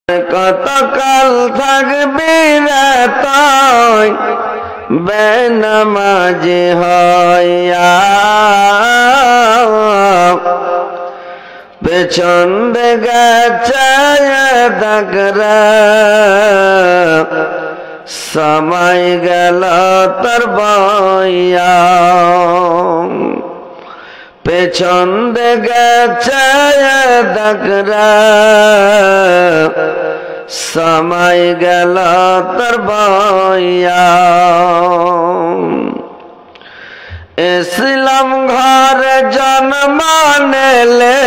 কতকাল থাকবি রে তুই বেনামাজি হইয়া, পেছন দিকে চেয়ে দেখরে সময় গেল তোর বইয়া। পেছন দিকে চেয়ে দেখরে সময় গেল তোর বইয়া। ইসলাম ঘরে জন্ম নিলে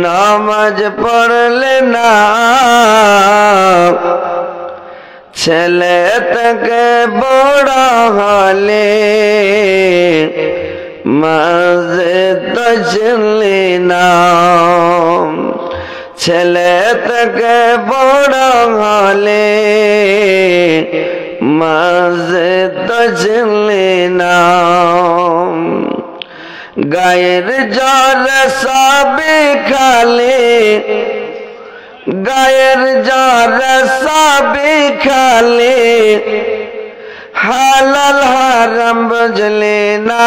নামাজ পড়লে না, ছেলে থেকে বড় হলে মসজিদ চিনলি না। ছেলে থেকে বড় হলে মসজিদ চিনলি না। গায়ের জ্বর সবই খালি, গায়ের জ্বর সবই খালি, হালাল হারাম বুঝলি না।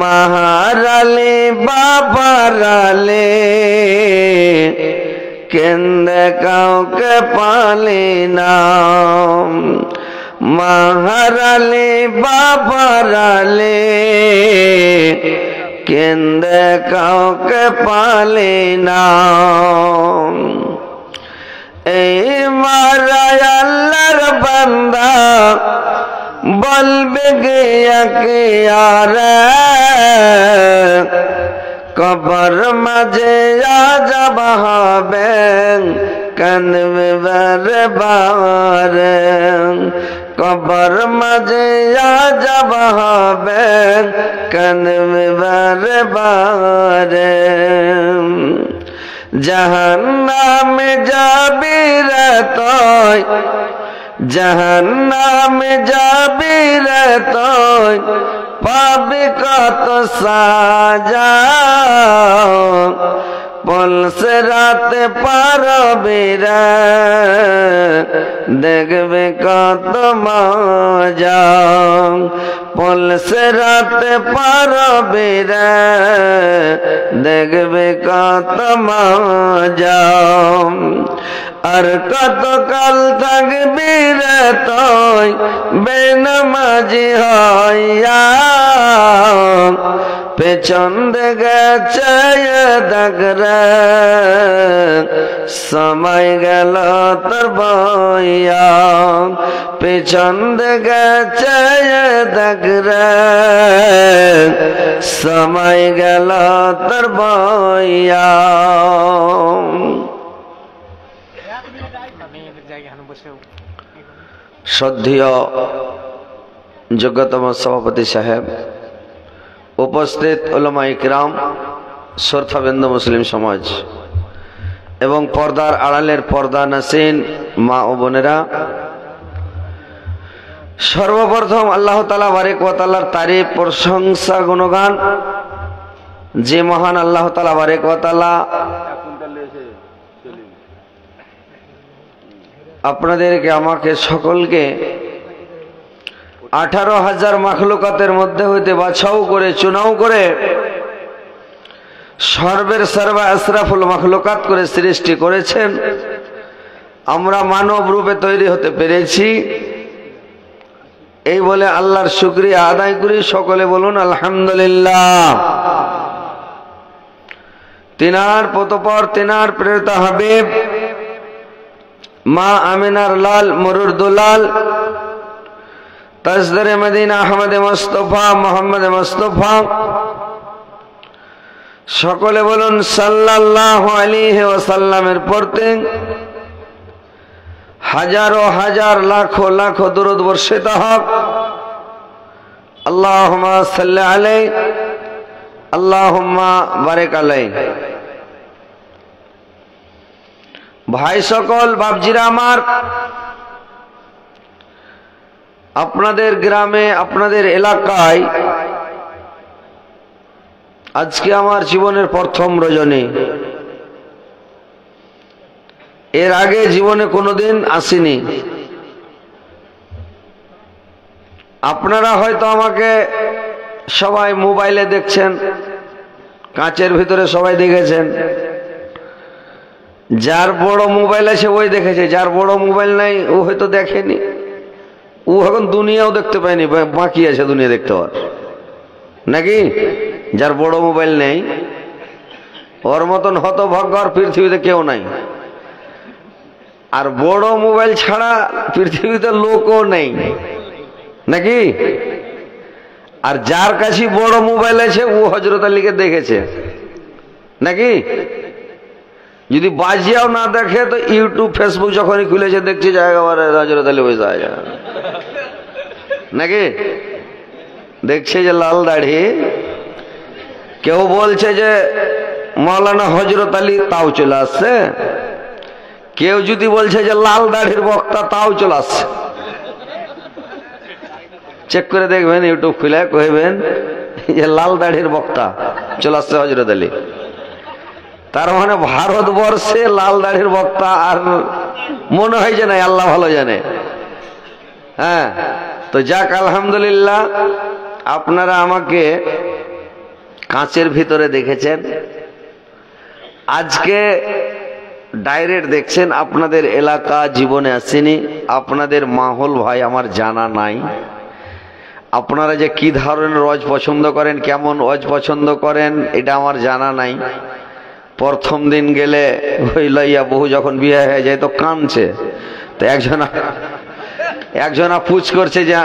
মাহারালি বাবারালি কেন্দ্রে কাউকে পালি না। মাহারালি বাবারালি কেন্দ্রে কাউকে পালি না। এই মারায় আল্লাহর বান্দা বলবে গিয়া কে আরে, কবর মাঝে আযাব হবে কাঁদবে বারে বারে। কবর মাঝে আযাব হবে কাঁদবে বারে বারে। জাহান্নামে যাবি রে তুই, জাহান্নামে যাবি রে তুই, পাবি কত সাজা। পুলিশে রাতে পারবি রে দেখবে কত মজা। পুলিশে রাতে পারবি রে দেখবে কত মজা। আর কতকাল থাকবি রে তুই বেনামাজি হইয়া, পেছন দিকে চেয়ে দেখরে সময় গেল তোর বইয়া। পেছন দিকে চেয়ে দেখরে সময় গেল তোর বইয়া। শ্রদ্ধেয় যোগ্যতম সভাপতি সাহেব, উপস্থিত উলামা ইকরাম, শ্রোতাবৃন্দ, মুসলিম সমাজ এবং পর্দার আড়ালের পর্দা নাসিন মা ও বোনেরা, সর্বপ্রথম আল্লাহ তাআলা বারেক ওয়া তাআলার তারিফ, প্রশংসা, গুণগান যে মহান আল্লাহ তাআলা বারেক ওয়া তাআলা আপনাদেরকে আমাকে সকলকে 18,000 মাখলুকাতের মধ্যে হইতে বাছাও করে চুনাও করে সর্বের সর্বা আশরাফুল মাখলুকাত করে সৃষ্টি করেছেন। আমরা মানব রূপে তৈরি হতে পেরেছি, এই বলে আল্লাহর শুকরিয়া আদায় করি। সকলে বলুন আলহামদুলিল্লাহ। তিনার পতপর তিনার প্রেরিত হাবিব মা আমিনার লাল মরুর দুলাল তাজদারে মদিনা আহমদ মুস্তাফা মোহাম্মদ মুস্তাফা, সকলে বলুন সাল্লাল্লাহু আলাইহি ওয়াসাল্লামের পড়তে হাজারো হাজার লাখো লাখো দুরূদ বর্ষিত হোক। আল্লাহুম্মা সাল্লি আলাইহি আল্লাহুম্মা বারিক আলাইহি। ভাই সকল, বাপজিরা আমার, আপনাদের গ্রামে আপনাদের এলাকায় আজকে আমার জীবনের প্রথম রজনী। এর আগে জীবনে কোনোদিন আসিনি। আপনারা হয়তো আমাকে সবাই মোবাইলে দেখছেন, কাঁচের ভিতরে সবাই দেখেছেন। যার বড় মোবাইল আছে ওই দেখেছে, যার বড় মোবাইল নাই ও হয়তো দেখেনি। ও এখন দুনিয়াও দেখতে পায়নি, বাকি আছে দুনিয়া দেখতে পাওয়ার, নাকি? যার বড় মোবাইল নেই ওর মতন হতভাগ্য আর পৃথিবীতে কেউ নাই। আর বড় মোবাইল ছাড়া পৃথিবীতে লোকও নেই, নাকি? আর যার কাছে বড় মোবাইল আছে ও হযরত আলীকে দেখেছে, নাকি? যদি বাজিয়াও না দেখে তো ইউটিউব ফেসবুক যখনই খুলেছে দেখছে জায়গা হযরত আলী বসে আছে, নাকি? দেখছে যে লাল দাড়ি। কেউ বলছে যে মাওলানা হযরত আলী, তাও চলে আসছে। কেউ যদি বলছে যে লাল দাড়ির বক্তা, তাও চলে আসছে। চেক করে দেখবেন, ইউটিউব খুলে কইবেন যে লাল দাড়ির বক্তা চলে আসছে হযরত আলী। তার মানে ভারতবর্ষে লাল দাড়ির বক্তা আর মনে হয় যে নাই, আল্লাহ ভালো জানে। হ্যাঁ, তো যাক আলহামদুলিল্লাহ, আপনারা আমাকে কাঁচের ভিতরে দেখেছেন, আজকে ডাইরেক্ট দেখছেন। আপনাদের এলাকা জীবনে আসেনি, আপনাদের মাহল ভাই আমার জানা নাই। আপনারা যে কি ধরনের ওয়াজ পছন্দ করেন, কেমন ওয়াজ পছন্দ করেন, এটা আমার জানা নাই। প্রথম দিন গেলে ওই লইয়া বহু যখন বিয়ে হয়ে যায় তো কাঁদছে। তো একজনা পুছ করছে যে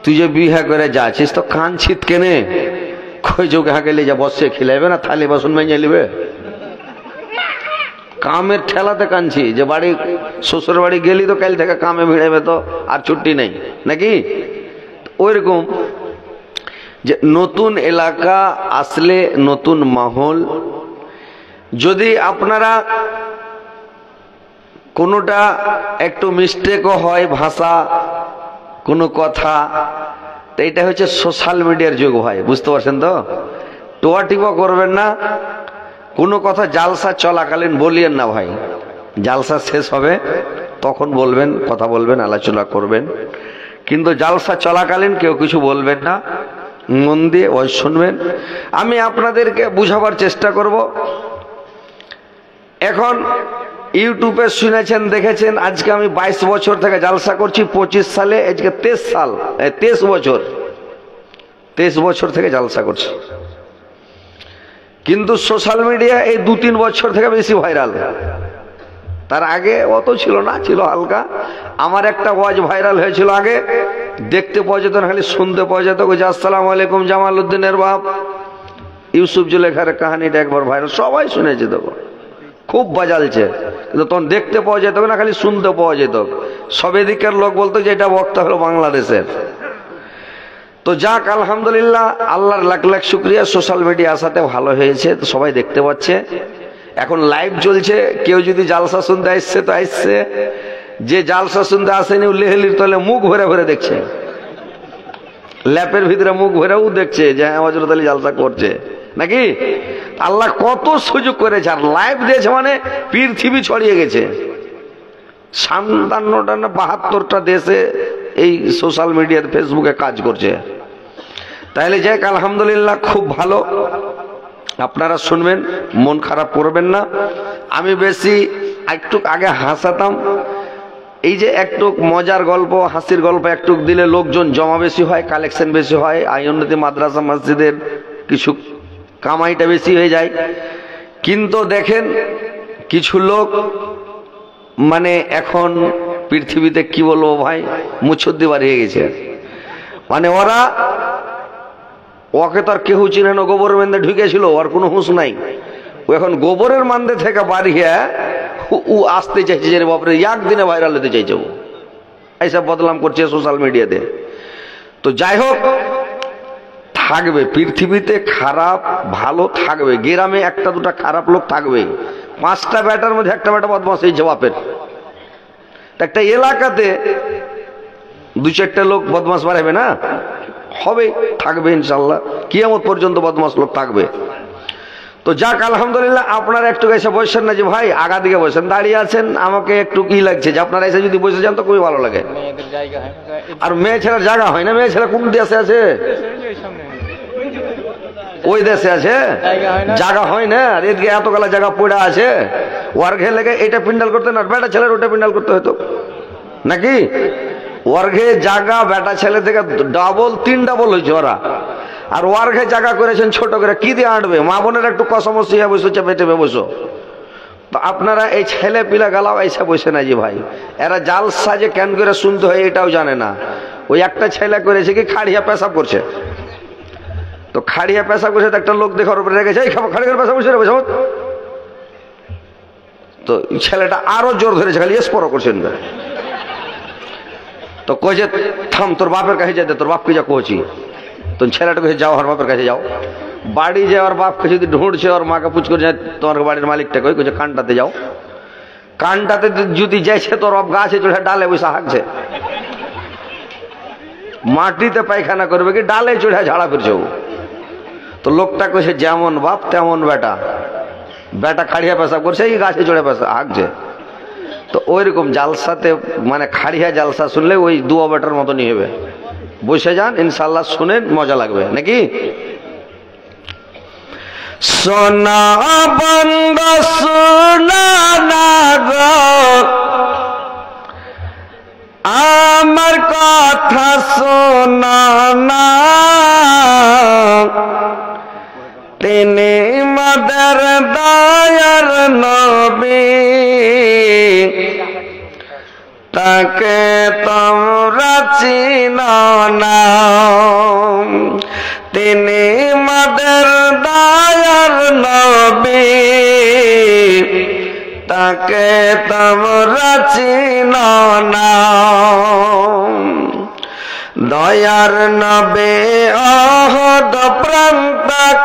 তুই যে বিয়ে করে যাচ্ছিস তো কাঁদছিস কেনে? কই যোগ গেলে যা বসে খিলাইবে না, থালি বাসন মেজে নিবে। কামের ঠেলাতে কাঁদছি, যে বাড়ি শ্বশুর বাড়ি গেলি তো কাল থেকে কামে ভিড়াবে, তো আর ছুটি নেই, নাকি? ওইরকম যে নতুন এলাকা আসলে নতুন মাহল, যদি আপনারা কোনোটা একটু মিস্টেকও হয়, ভাষা কোনো কথা, তো এটা হচ্ছে সোশ্যাল মিডিয়ার যুগ ভাই, বুঝতে পারছেন তো? টোয়া টিপা করবেন না, কোনো কথা জালসা চলাকালীন বলিয়েন না ভাই। জালসা শেষ হবে তখন বলবেন, কথা বলবেন, আলোচনা করবেন, কিন্তু জালসা চলাকালীন কেউ কিছু বলবেন না। মন দিয়ে ওই শুনবেন। আমি আপনাদেরকে বুঝাবার চেষ্টা করব। এখন ইউটিউবে শুনেছেন, দেখেছেন, আজকে আমি 22 বছর থেকে জালসা করছি। 25 সালে আজকে 23 বছর থেকে জালসা করছি। কিন্তু সোশ্যাল মিডিয়া এই 2-3 বছর থেকে বেশি ভাইরাল। তার আগে অত ছিল না, ছিল হালকা। আমার একটা ওয়াজ ভাইরাল হয়েছিল আগে, দেখতে পাওয়া যেত না, খালি শুনতে পাওয়া যেত। আসসালামু আলাইকুম জামাল উদ্দিনের বাপ, ইউসুফ জুলেখার কাহিনীটা একবার ভাইরাল, সবাই শুনেছে, তখন খুব বাজালছে। কিন্তু তখন দেখতে পাওয়া যেত না, খালি শুনতে পাওয়া যেত। সব দিকের লোক বলতো যে এটা বক্তা হলো বাংলাদেশের। তো যাক আলহামদুলিল্লাহ, আল্লাহর লাখ লাখ শুকরিয়া, সোশ্যাল মিডিয়া আসাতে ভালো হয়েছে, তো সবাই দেখতে পাচ্ছে। এখন লাইভ চলছে, কেউ যদি জালসা শুনতে আসছে তো আসছে, যে জালসা শুনতে আসেনি ও লেহেলির তলে মুখ ভরে ভরে দেখছে, ল্যাপের ভিতরে মুখ ভরেও দেখছে যে হযরত আলী জালসা করছে, নাকি? আল্লাহ কত সুযোগ করেছে, আর লাইভ দিয়েছে মানে পৃথিবী ছড়িয়ে গেছে। 57টা না 72টা দেশে এই সোশ্যাল মিডিয়ার ফেসবুকে কাজ করছে। তাহলে যাক আলহামদুলিল্লাহ, খুব ভালো। আপনারা শুনবেন, মন খারাপ করবেন না। আমি বেশি একটু আগে হাসাতাম, এই যে একটু মজার গল্প, হাসির গল্প একটু দিলে লোকজন জমা বেশি হয়, কালেকশন বেশি হয়, আইউন্নতি মাদ্রাসা মসজিদের কিছু কামাইটা বেশি হয়ে যায়। কিন্তু দেখেন কিছু লোক মানে এখন পৃথিবীতে কি বলবো ভাই, মুছদ্দি বাড়িয়ে গেছে। মানে ওকে তো আর কেউ চিনে না, গোবরের মধ্যে ঢুকেছিল, ওর কোনো হুঁশ নাই। ও এখন গোবরের মধ্যে থেকে বাড়িয়ে ও আসতে চাইছে যে বাপরে একদিনে ভাইরাল হতে চাইছে, ও এইসব বদলাম করছে সোশ্যাল মিডিয়াতে। তো যাই হোক, থাকবে পৃথিবীতে খারাপ ভালো থাকবে, গ্রামে একটা দুটা খারাপ লোক থাকবে। 5টা বেটার মধ্যে একটা বেটা বদমাশ এই জবাবের। একটা এলাকাতে 2-4টা লোক বদমাশ বাড়াবে না, হবে, থাকবে ইনশাল্লাহ, কিয়ামত পর্যন্ত বদমাশ লোক থাকবে। তো যাক আলহামদুলিল্লাহ, আপনারা একটু এসে বসছেন না যে ভাই আগা দিকে বসেন, দাঁড়িয়ে আছেন, আমাকে একটু কি লাগছে যে আপনারা এসে যদি বসে যান তো খুবই ভালো লাগে। আর মেয়ে ছেলের জায়গা হয় না? মেয়ে ছেলে কোন দেশে আছে? ওই দেশে আছে, জায়গা হয় না। আর এদিকে এতগুলা জায়গা পড়ে আছে, ওয়ার্ঘে লেগে এটা পিন্ডাল করতে না, বেটা ছেলের ওটা পিন্ডাল করতে হতো নাকি? ওয়ার্ঘে জায়গা বেটা ছেলে থেকে তিন ডাবল হয়েছে ওরা। আর ওয়ার্ঘে জায়গা করেছেন ছোট করে, কি দিয়ে আঁটবে? মা বোনের একটু কসমসিয়া বসো, চেপে টেপে বসো। তো আপনারা এই ছেলে পিলা গালাও এসে বসে না যে ভাই, এরা জালসা যে কেন করে শুনতে হয় এটাও জানে না। ওই একটা ছেলে করেছে কি খাড়িয়া পেশাব করছে, তো খাড়িয়া পেশাব করছে, তো একটা লোক দেখার উপরে রেখেছে, এই খাবো খাড়ি করে পেশাব করছে রে পেশাব। তো ছেলেটা আরো জোর ধরেছে, খালি স্পর করছেন। তো কইছে থাম, তোর বাপের কাছে যেতে, তোর বাপকে যা কইছি। তো ছেলেটা কইছে যাও, আর বাপের কাছে যাও। বাড়ি যে ওর বাপকে যদি ঢুঁড়ছে, ওর মাকে পুছ করে যায়, তোমার বাড়ির মালিকটা কইছে কানটাতে যাও। কানটাতে যদি যাইছে, তোর বাপ গাছে চড়ে ডালে বসে হাঁকছে। মাটিতে পায়খানা করবে কি ডালে চড়ে ঝাড়া ফিরছে। তো লোকটা কইছে যেমন বাপ তেমন বেটা, বেটা খাড়িয়া পেশাব করছে, এই গাছে চড়ে পেশা হাঁকছে। তো ওইরকম জালসাতে মানে খাড়িয়া জালসা শুনলে ওই দুয়া বেটার মতনই হবে। বসে যান, ইনশাল্লাহ শুনেন, মজা লাগবে নাকি? সোনা বন্ধ সোনা না গো, আমার কথা শোনা না, তিনি মাদের দয়ার নবী, তাকে তোমরা চিনো না। তিনি মাদের দয়ার নবী, তাকে তোমরা চিনো না। দয়ার নবী অহদ প্রান্তক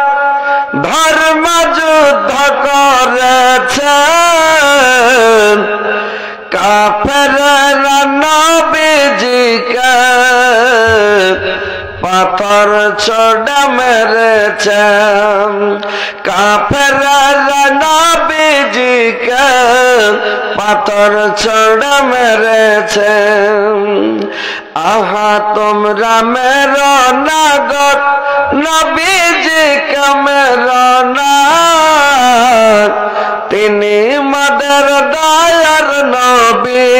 ধর্ম যুদ্ধ করেছেন, কাফেররা নবীজিকে পাথর ছোড়া মেরেছেন। কাফেররা নবীজিকে পাথর ছোড়া মেরেছেন। আহা তোমরা মেরো না গো, নবীজিকে মেরো না, তিনি মাদের দয়ার নবী,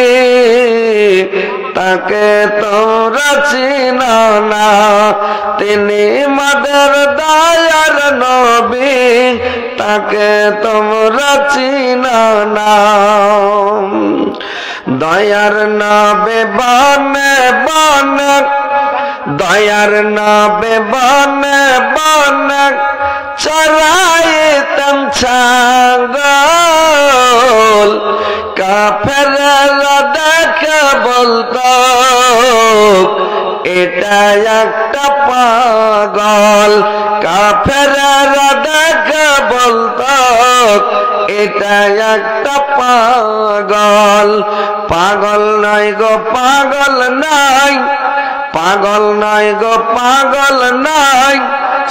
তাকে তোমরা চিনো না। তিনি মাদের দয়ার নবী, তাকে তোমরা চিনো না। দয়ার নবী বনে বনে, দয়ার নবী বনে বনে চরাইতেন ছাগল। কাফেররা দেখে বলতো এটা একটা পাগল। কাফেররা দেখে বলতো এটা একটা পাগল। পাগল নয় গো পাগল নাই, পাগল নয় গো পাগল নাই,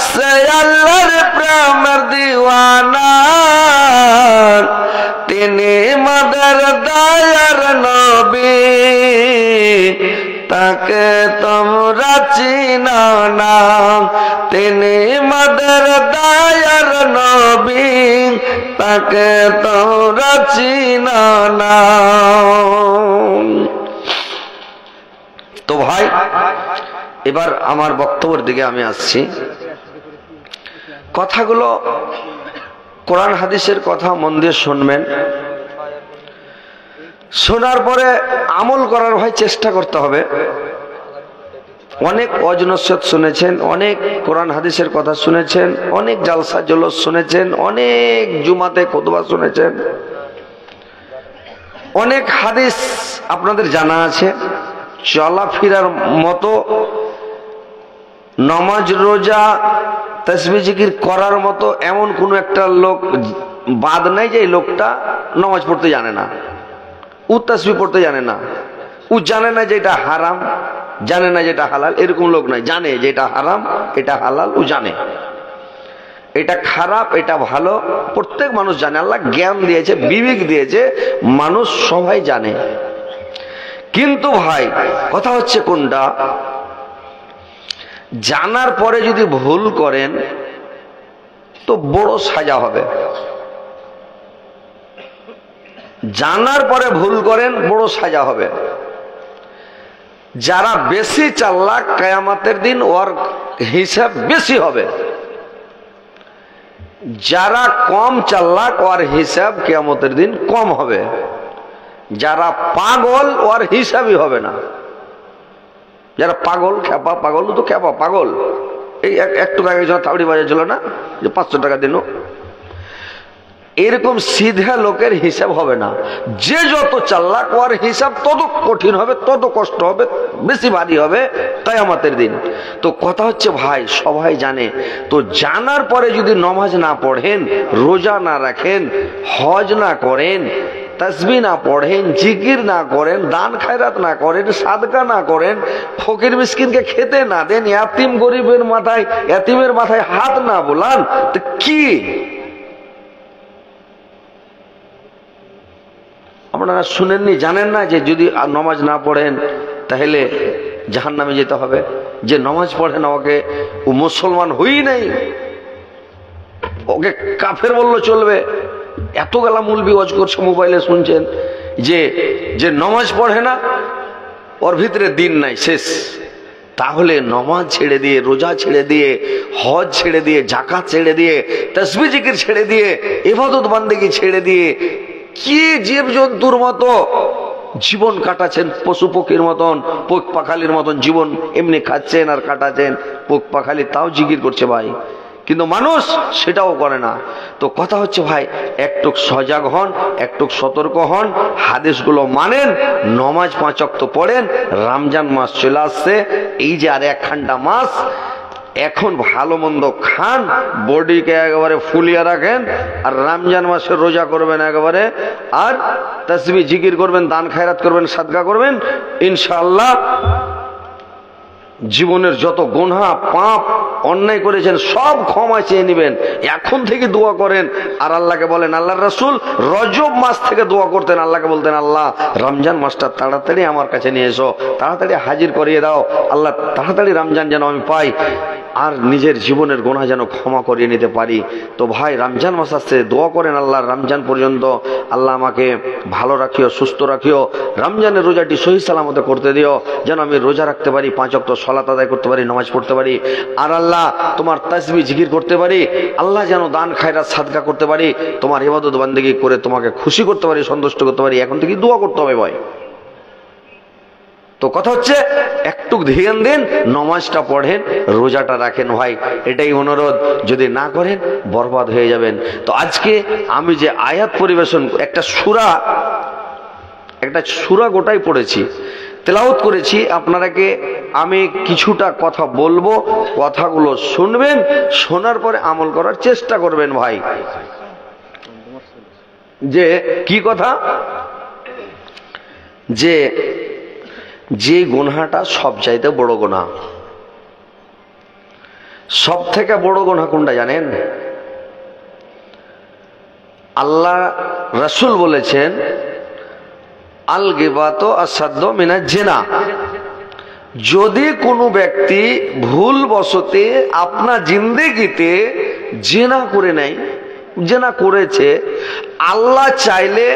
সে আল্লাহর প্রেমের দিওয়ানা। তিনি মাদের দয়ার নবী, তাকে তোমরা চিনো না। তিনি মাদের দয়ার নবী, তাকে তোমরা চিনো না। তো ভাই, এবার আমার বক্তব্যের দিকে আমি আসছি। কথাগুলো কোরআন হাদিসের কথা মন দিয়ে শুনবেন, শোনার পরে আমল করার ভাই চেষ্টা করতে হবে। অনেক ওয়াজ নসিহত শুনেছেন, অনেক কোরআন হাদিসের কথা শুনেছেন, অনেক জালসা জলস শুনেছেন, অনেক জুমাতে খুতবা শুনেছেন, অনেক হাদিস আপনাদের জানা আছে। চলাফেরার মতো, নামাজ রোজা তাসবিহ জিকির করার মতো এমন কোন একটা লোক বাদ নাই যে এই লোকটা নামাজ পড়তে জানে না, ও তাসবিহ পড়তে জানে না, ও জানে না যে এটা হারাম, জানে না যেটা হালাল, এরকম লোক নাই। জানে যেটা হারাম এটা হালাল, ও জানে। এটা খারাপ এটা ভালো প্রত্যেক মানুষ জানে, আল্লাহ জ্ঞান দিয়েছে, বিবেক দিয়েছে, মানুষ সবাই জানে। কিন্তু ভাই কথা হচ্ছে কোনটা, জানার পরে যদি ভুল করেন তো বড় সাজা হবে। জানার পরে ভুল করেন বড় সাজা হবে। যারা বেশি চালাক কিয়ামতের দিন ওর হিসাব বেশি হবে, যারা কম চালাক ওর হিসাব কিয়ামতের দিন কম হবে। যারা পাগল ওর হিসাবই হবে না। যারা পাগল খেপা, পাগল তো খেপা পাগল, এই একটু আগে যখন থাবড়ি বাজাচ্ছিল না যে 500 টাকা দিন, এরকম সিধা লোকের হিসাব হবে না। যে যত চালাক ওর হিসাব তত কঠিন হবে, তত কষ্ট হবে, বেশি ভারী হবে কিয়ামতের দিন। তো কথা হচ্ছে ভাই সবাই জানে, তো জানার পরে যদি নামাজ না পড়েন, রোজা না রাখেন, হজ না করেন, তাসবিহ না পড়েন, জিকির না করেন, দান খায়রাত না করেন, সাদকা না করেন, ফকির মিসকিনকে খেতে না দেন, ইয়াতিম গরিবের মাথায়, ইয়াতিমের মাথায় হাত না বোলান, তো কি আপনারা শুনেননি, জানেন না যে যদি নামাজ না পড়েন তাহলে জাহান্নামে যেতে হবে? যে নামাজ পড়ে না ওকে ও মুসলমান হই নাই, ওকে কাফের বললে চলবে। এত গেলা মুলবি ওয়াজ করছে, মোবাইলে শুনছেন যে যে নামাজ পড়ে না ওর ভিতরে দিন নাই, শেষ। তাহলে নামাজ ছেড়ে দিয়ে, রোজা ছেড়ে দিয়ে, হজ ছেড়ে দিয়ে, জাকাত ছেড়ে দিয়ে, তাসবিহ জিকির ছেড়ে দিয়ে, ইবাদত বান্দেগি ছেড়ে দিয়ে কি জীবজন্তুর মতো জীবন কাটাচ্ছেন, পশু পক্ষীর মতন, পোক পাখালির মতন জীবন এমনি খাচ্ছেন আর কাটাচ্ছেন। পোক পাখালি তাও জিকির করছে ভাই, কিন্তু মানুষ সেটাও করে না। তো কথা হচ্ছে ভাই একটু সজাগ হন, একটু সতর্ক হন, হাদিসগুলো মানেন, নামাজ 5 ওয়াক্ত পড়েন। রমজান মাস চলে আসছে, এই যে আর 1 ঘন্টা মাস, এখন ভালো মন্দ খান, বডিকে একেবারে ফুলিয়ে রাখেন, আর রমজান মাসে রোজা করবেন একেবারে, আর তাসবিহ জিকির করবেন, দান খায়রাত করবেন, সাদকা করবেন, ইনশাআল্লাহ জীবনের যত গুনাহ পাপ অন্যায় করেছেন সব ক্ষমা চেয়ে নেবেন। এখন থেকে দোয়া করেন আর আল্লাহকে বলেন, আল্লাহর রাসূল রজব মাস থেকে দোয়া করতেন, আল্লাহকে বলতেন, আল্লাহ রমজান মাসটা তাড়াতাড়ি আমার কাছে নিয়ে এসো, তাড়াতাড়ি হাজির করিয়ে দাও, আল্লাহ তাড়াতাড়ি রমজান যেন আমি পাই, আর নিজের জীবনের গুনাহ যেন ক্ষমা করিয়ে নিতে পারি। তো ভাই রমজান মাস আসছে, দোয়া করেন আল্লাহ রমজান পর্যন্ত আল্লাহ আমাকে ভালো রাখিও, সুস্থ রাখিও, রমজানের রোজাটি সহি সালামতে করতে দিও, যেন আমি রোজা রাখতে পারি, 5 ওয়াক্ত সালাত আদায় করতে পারি, নামাজ পড়তে পারি, আর আল্লাহ তোমার তাসবিহ জিকির করতে পারি, আল্লাহ যেন দান খায়রাত সাদকা করতে পারি, তোমার ইবাদত বান্দেগি করে তোমাকে খুশি করতে পারি, সন্তুষ্ট করতে পারি। এখন থেকে দোয়া করতে হবে ভাই। তো কথা হচ্ছে একটু ধ্যান দেন, নামাজটা পড়েন, রোজাটা রাখেন ভাই, এটাই অনুরোধ। যদি না করেন বরবাদ হয়ে যাবেন। তো আজকে আমি যে আয়াত পরিবেশন, একটা সূরা গোটাই পড়েছি, তেলাওয়াত করেছি, আপনারাকে আমি কিছুটা কথা বলবো, কথাগুলো শুনবেন, শোনার পরে আমল করার চেষ্টা করবেন ভাই। যে কি কথা, যে গুনাহটা সব চাইতে বড় গুনাহ, সব থেকে বড় গুনাহ কোনটা জানেন? আল্লাহ রাসূল বলেছেন, আল গিবাতু আসাদ্দ মিনাজ জিনা। যদি কোনো ব্যক্তি ভুল বশতে আপনার জিন্দেগিতে জিনা করে নেয়, জিনা করেছে, আল্লাহ চাইলে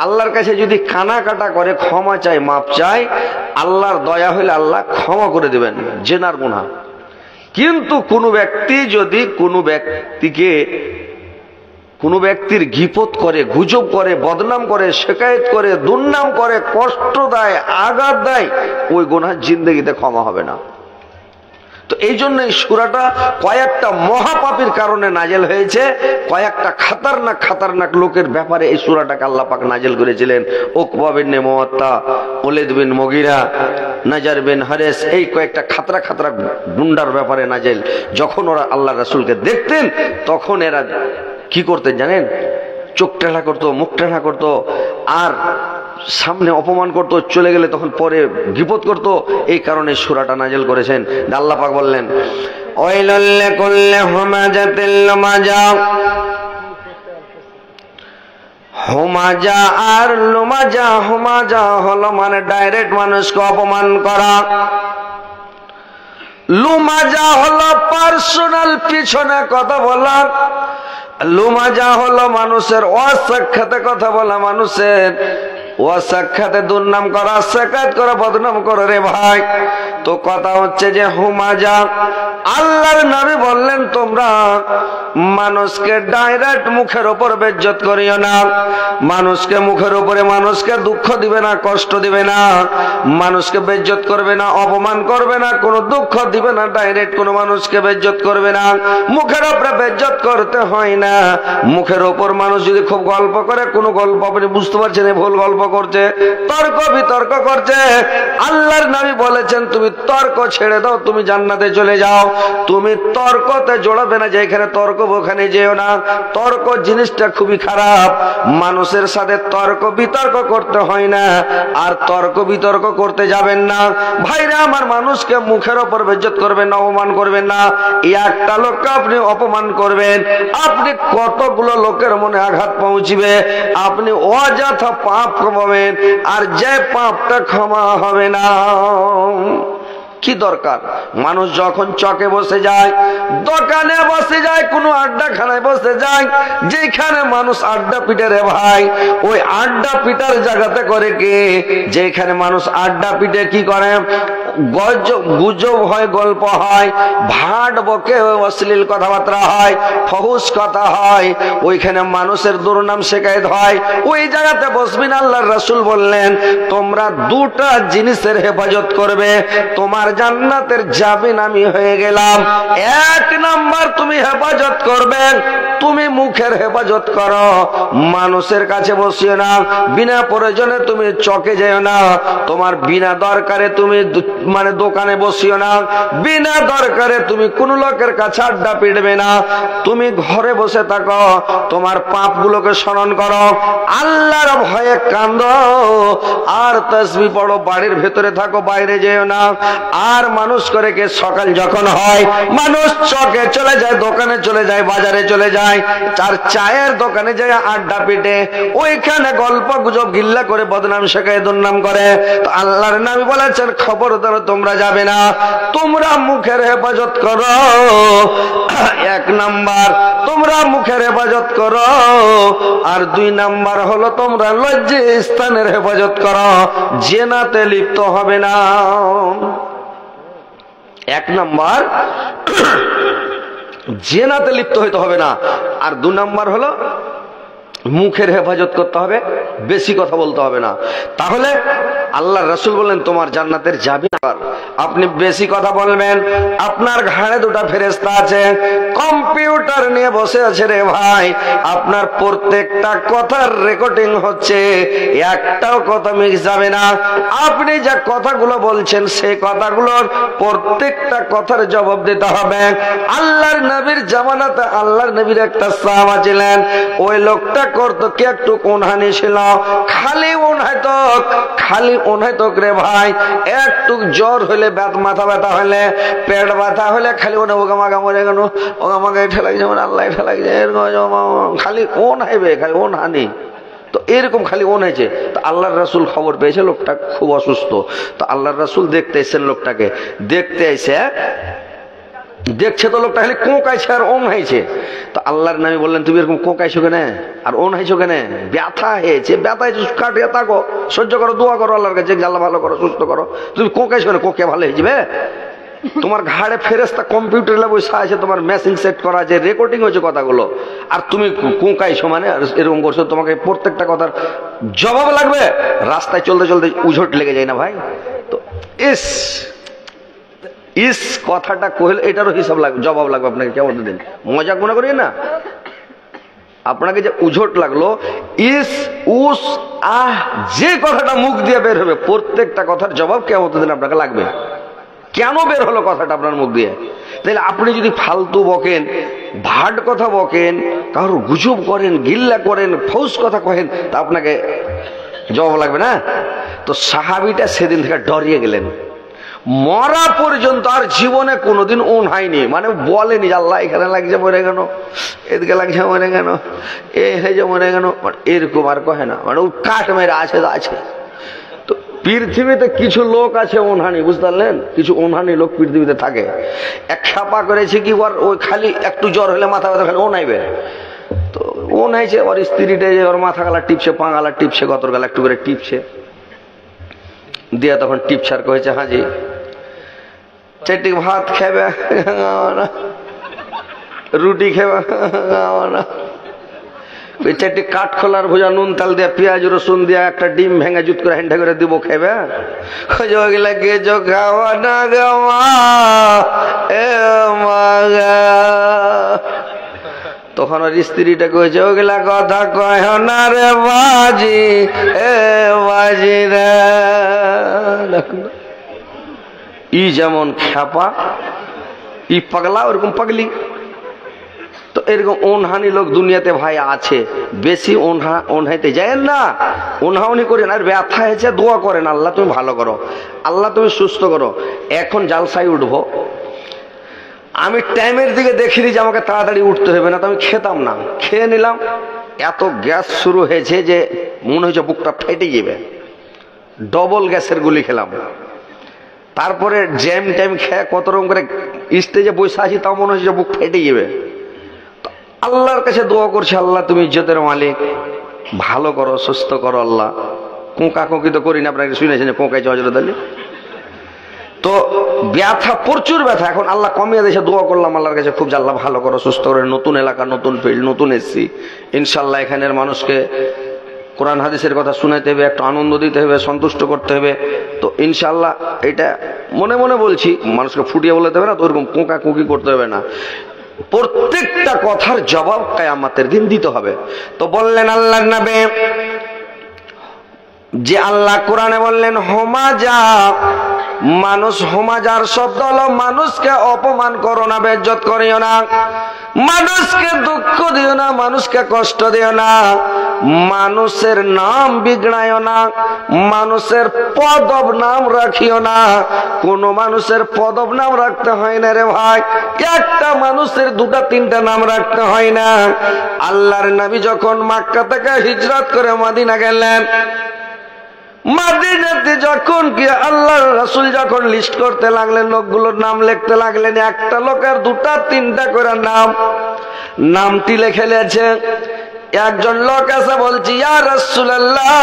আল্লাহর কাছে যদি কানাকাটা করে, ক্ষমা চাই, মাপ চাই, আল্লাহর দয়া হইলে আল্লাহ ক্ষমা করে দেবেন জিনার গুনাহ। কিন্তু কোনো ব্যক্তি যদি কোনো ব্যক্তির গীপত করে, গুজব করে, বদনাম করে, শিকায়েত করে, দুর্নাম করে, কষ্ট দেয়, আঘাত দেয়, ওই গুনাহ জিন্দেগিতে ক্ষমা হবে না। তো এই জন্য এই সূরাটা কয়েকটা মহাপাপীর কারণে নাজেল হয়েছে, কয়েকটা খাতারনাক লোকের ব্যাপারে এই সূরাটাকে আল্লাহ পাক নাজেল করেছিলেন। উকবা বিন মুআত্তা, ওলীদ বিন মুগীরা, নাজার বিন হারেস, এই কয়েকটা খাতরা গুন্ডার ব্যাপারে নাজেল। যখন ওরা আল্লাহ রাসূলকে দেখতেন তখন এরা কি করতেন জানেন? চোখ টেढ़ा করতো, মুখ টেढ़ा করতো, আর সামনে অপমান করতো, চলে গেলে তখন পরে গীবত করতো। এই কারণে সূরাটা নাজিল করেছেন। আল্লাহ পাক বললেন, ওয়াইলুল লিকুল্লি হুমাযাতিল লুমাযা। হুমাযা আর লুমাযা, হুমাযা হলো মানে ডাইরেক্ট মানুষকে অপমান করা, লুমাযা হলো পার্সোনাল পিছনে কথা বলা, লুমাযা হলো মানুষের অসাক্ষাতে কথা বলা, মানুষের অসাক্ষাতে দুর্নাম করা, সাক্ষাৎ করা, বদনাম করে রে ভাই। তো কথা হচ্ছে যে হুমাযা, আল্লাহর নবী বললেন তোমরা মানুষকে ডাইরেক্ট মুখের উপর বেইজ্জত করিও না, মানুষকে মুখের উপরে মানুষকে দুঃখ দিবে না, কষ্ট দিবে না, মানুষকে বেইজ্জত করবে না, অপমান করবে না, কোনো দুঃখ দিবে না, ডাইরেক্ট কোনো মানুষকে বেইজ্জত করবে না। মুখের উপরে বেইজ্জত করতে হয় না। মুখের উপর মানুষ যদি খুব গল্প করে, কোনো গল্প আপনি বুঝতে পারছেন ভুল গল্প করছে, তর্ক বিতর্ক করছে, আল্লাহর নবী বলেছেন তুমি তর্ক ছেড়ে দাও, তুমি জান্নাতে চলে যাও। তুমি তর্কতে জড়াবে না, যেখানে তর্ক ওখানে যেও না। তর্ক জিনিসটা খুবই খারাপ, মানুষের সাথে তর্ক বিতর্ক করতে হয় না, আর তর্ক বিতর্ক করতে যাবেন না। ভাইরা আমার, মানুষকে মুখের ওপর বেইজ্জত করবেন না, অপমান করবেন না। একটা লোককে আপনি অপমান করবেন, আপনি কতগুলো লোকের মনে আঘাত পৌঁছবে, আপনি অযথা পাপ কমাবেন, আর যে পাপটা ক্ষমা হবে না। কি দরকার? মানুষ যখন চকে বসে যায়, দোকানে বসে যায়, কোনো আড্ডাখানায় বসে যায়, যেখানে মানুষ আড্ডা পিটে রে ভাই, ওই আড্ডা পিটার জায়গাতে করে কে? যেখানে মানুষ আড্ডা পিটে কি করে? গুজব হয়, গল্প হয়, ভাট বকে, অশ্লীল কথাবার্তা হয়, ফহুশ কথা হয়, ওইখানে মানুষের দুর্নাম শেখায়ত হয়। ওই জায়গাতে বসবি না। আল্লাহর রাসূল বললেন তোমরা দুটা জিনিসের হেফাজত করবে, তোমার জান্নাতের জামিন আমি হয়ে গেলাম। এক নাম্বার তুমি হেফাজত করবে, তুমি মুখের হেফাজত করো, মানুষের কাছে বসিও না, বিনা প্রয়োজনে তুমি চকে যেও না, তোমার বিনা দরকারে তুমি মানে দোকানে বসিও না, বিনা দরকারে তুমি কোন লোকের কাছে আড্ডা পিটবে না, তুমি ঘরে বসে থাকো, তোমার পাপগুলোকে স্মরণ করো, আল্লাহর ভয়ে কাঁদো, আর তাসবিহ পড়ো, বাড়ির ভেতরে থাকো, বাইরে যেও না। আর মানুষ করে কে? সকাল যখন হয় মানুষ চকে চলে যায়, দোকানে চলে যায়, বাজারে চলে যায়, চায়ের দোকানে যায় আড্ডা পিটে, ওইখানে গল্প গুজব গিল্লা করে, বদনাম শেখায়, দুর্নাম করে। তো আল্লাহর নবী বলেছেন খবরদার তোমরা যাবে না, তোমরা মুখের হেফাজত করো। এক নাম্বার তোমরা মুখের হেফাজত করো, আর দুই নাম্বার হলো তোমরা লজ্জিত স্থানের হেফাজত করো, জিনাতে লিপ্ত হবে না। এক নাম্বার জিনাতে লিপ্ত হইতে হবে না, আর দুই নাম্বার হলো মুখের হেফাজত করতে হবে, বেশি কথা বলতে হবে না। তাহলে আল্লাহর রাসূল বললেন তোমার জান্নাতের যাবে। আপনি বেশি কথা বলবেন, আপনার ঘাড়ে দুটা ফেরেশতা আছে, কম্পিউটার নিয়ে বসে আছে রে ভাই, আপনার প্রত্যেকটা কথার রেকর্ডিং হচ্ছে, একটাও কথা মিস যাবে না। আপনি যে কথাগুলো বলছেন সেই কথাগুলোর প্রত্যেকটা কথার জবাব দিতে হবে। আল্লাহর নবীর জামানাতে আল্লাহর নবীর একটা সাহাবা ছিলেন, ওই লোকটা করতো কি একটু কোনহানি ছিল, খালি ওনাইতো রে ভাই, একটু জ্বর হইলে, মাথা ব্যথা হইলে, পেট ব্যথা হইলে খালি ওনে ওগামাগা মরে গেল, ওগামাগা এটা লাগছে, আল্লাহ এটা লাগছে, খালি ওন হাইবে, খালি ওন হানি। তো এরকম খালি ওন হয়েছে। তো আল্লাহর রাসূল খবর পেয়েছে লোকটা খুব অসুস্থ। তো আল্লাহর রাসূল দেখতে এসেছেন, লোকটাকে দেখতে এসে দেখছে তো লোকটা খালি কোঁকাইছে আর ওন হয়েছে। তো আল্লাহর নবী বললেন তুমি এরকম কোঁকাইছো কেন আর ওন হয়েছো কেন? ব্যথা হয়েছে, ব্যথা হয়েছে, কাটিয়ে থাকো, সহ্য করো, দোয়া করো আল্লাহর কাছে, আল্লাহ ভালো করো, সুস্থ করো। তুমি কোঁকাইছো কেন? কোঁকে ভালো হয়ে যাবে। তোমার ঘাড়ে ফেরেশতা কম্পিউটারে বসে আছে, তোমার মেশিন সেট করা আছে, রেকর্ডিং হয়েছে কথাগুলো, আর তুমি কোঁকাইছো মানে এরকম করছো, তোমাকে প্রত্যেকটা কথার জবাব লাগবে। রাস্তায় চলতে চলতে উঝট লেগে যায় না ভাই? তো ইস কথাটা কইলে এটারও হিসাব লাগবে, জবাব লাগবে আপনাকে। কেমন দিন মজাক মনে করি না, আপনাকে যে উঝট লাগলো, ইস উস আহ যে কথাটা মুখ দিয়ে বের হবে, প্রত্যেকটা কথার জবাব কেমন দিন আপনাকে লাগবে। কেন বের হলো কথাটা আপনার মুখ দিয়ে? তাহলে আপনি যদি ফালতু বকেন, ভাট কথা বকেন, কারোর গুজব করেন, গিল্লা করেন, ফৌস কথা কহেন, তা আপনাকে জবাব লাগবে না। তো সাহাবীটা সেদিন থেকে ডরিয়ে গেলেন। মরা পর্যন্ত আর জীবনে কোনোদিন হয়নি, মানে বলেনি আল্লাহ এখানে লাগছে মরে গেল, এদিকে লাগছে মরে গেল, এ হয়েছে মরে গেল, এরকম আর কহে না, মানে ও কাঠ মেরে আছে আছে। তো পৃথিবীতে কিছু লোক আছে ওনহানি, বুঝতে পারলেন, কিছু ওনহানি লোক পৃথিবীতে থাকে। এক খ্যাপা করেছে কি ওর ওই খালি একটু জ্বর হলে মাথা ব্যথা খালি ও নাইবে, তো ও নাইছে ওর স্ত্রীটা যে ওর মাথা গালা টিপছে, পা গালা টিপছে, গতর গালা একটু করে টিপছে, দিয়া তখন টিপছার কয়েছে হাজি চারটি ভাত খাবে না, রুটি খাবে না, ওই চারটি কাঠখোলার ভুজা নুন তাল দিয়া পেঁয়াজ রসুন দিয়া একটা ডিম ভেঙে জুত করে হ্যান্ডা করে দিব খাবে, ওগুলা গেছো খাওয়া না গাওয়া এ মাগা। তখন ওর স্ত্রীটা কয়েছে ওগুলা কথা কয় না রে বাজি, এ বাজি রে। ই যেমন খ্যাপা, ই পাগলা, ওরকম পাগলি। তো এরকম ওনহানি লোক দুনিয়াতে ভাই আছে, বেশি ওনহাইতে যায় না, ওনহাউনি করেন। আর ব্যথা হয়েছে দোয়া করেন, আল্লাহ তুমি ভালো করো, আল্লাহ তুমি সুস্থ করো। এখন জালসায় উঠবো, আমি টাইমের দিকে দেখিনি যে আমাকে তাড়াতাড়ি উঠতে হবে না, তো আমি খেতাম না, খেয়ে নিলাম, এত গ্যাস শুরু হয়েছে যে মনে হয়েছে বুকটা ফেটে যাবে, ডবল গ্যাসের গুলি খেলাম। তারপরে জ্যাম ট্যাম খেয়ে কত রকম করে স্টেজে বসে আছি, তাও মনে হচ্ছে বুক ফেটে যাবে। আল্লাহর কাছে দোয়া করছে, আল্লাহ তুমি ইজ্জতের মালিক, ভালো করো, সুস্থ করো আল্লাহ। কোঁকা কোঁকি তো করি না, আপনাকে শুনেছেন কোঁকাইছে হযরত আলী। তো ব্যথা, প্রচুর ব্যথা, এখন আল্লাহ কমিয়ে দিয়েছে, দোয়া করলাম আল্লাহর কাছে খুব, আল্লাহ ভালো করো, সুস্থ করে। নতুন এলাকা, নতুন ফিল্ড, নতুন এসছি, ইনশাল্লাহ এখানের মানুষকে কোরআন হাদিসের কথা শুনাইতে হবে, একটু আনন্দ দিতে হবে, সন্তুষ্ট করতে হবে। তো ইনশাল্লাহ এটা মনে মনে বলছি, মানুষকে ফুটিয়ে বলতে হবে না, তো ওরকম কোঁকা কুঁকি করতে হবে না, প্রত্যেকটা কথার জবাব কিয়ামতের দিন দিতে হবে। তো বললেন আল্লাহর নবী যে আল্লাহ কোরআনে বললেন হোমাজা, মানুষ, হোমাজার শব্দ হলো মানুষকে অপমান করো না, বেইজ্জত করিও না, মানুষকে দুঃখ দিও না, মানুষকে কষ্ট দিও না, মানুষের নাম বিগড়াইও না, মানুষের পদব নাম রাখিও না। কোন মানুষের পদব নাম রাখতে হয় না রে ভাই, একটা মানুষের দুটা তিনটা নাম রাখতে হয় না। আল্লাহর নবী যখন মক্কা থেকে হিজরত করে মদিনা গেলেন, মাদিনাতে যখন কি আল্লাহর রাসূল যখন লিস্ট করতে লাগলেন, লোকগুলোর নাম লিখতে লাগলেন, একটা লোকের দুটা তিনটা করে নামটি লিখে নিয়েছে। একজন লোক এসে বলছি, ইয়া রাসূলুল্লাহ,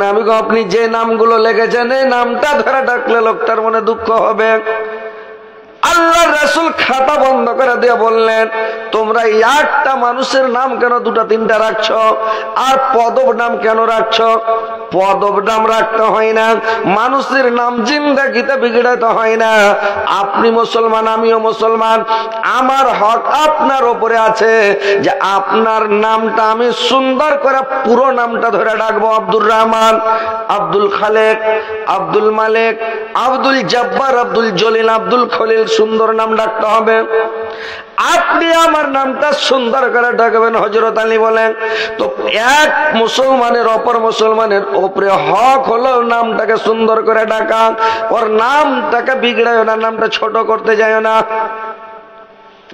নবী গো আপনি যে নামগুলো লিখেছেন এই নামটা ধরে ডাকলে লোকটার মনে দুঃখ হবে। আল্লাহর রাসূল খাতা বন্ধ করে দিয়ে বললেন, তোমরা একটা মানুষের নাম কেন দুটা তিনটা রাখছো, আর পদব নাম কেন রাখছো? পদব নাম রাখতে হয় না, মানুষের নাম জিন্দেগিতে বিগড়াতে হয় না। আপনি মুসলমান, আমিও মুসলমান, আমার হক আপনার উপরে আছে যে আপনার নামটা আমি সুন্দর করে পুরো নামটা ধরে ডাকবো। আব্দুর রহমান, আব্দুল খালেক, আব্দুল মালিক, আব্দুল জব্বার, আব্দুল জলিল, আব্দুল খলিল, সুন্দর নাম ডাকতে হবে। আপনি আমার নামটা সুন্দর করে ডাকবেন। হযরত আলী বলেন, তো এক মুসলমানের অপর মুসলমানের উপরে হক হলো নামটাকে সুন্দর করে ডাকা, ওর নামটাকে বিগড়ায় না, নামটা ছোট করতে যায় না,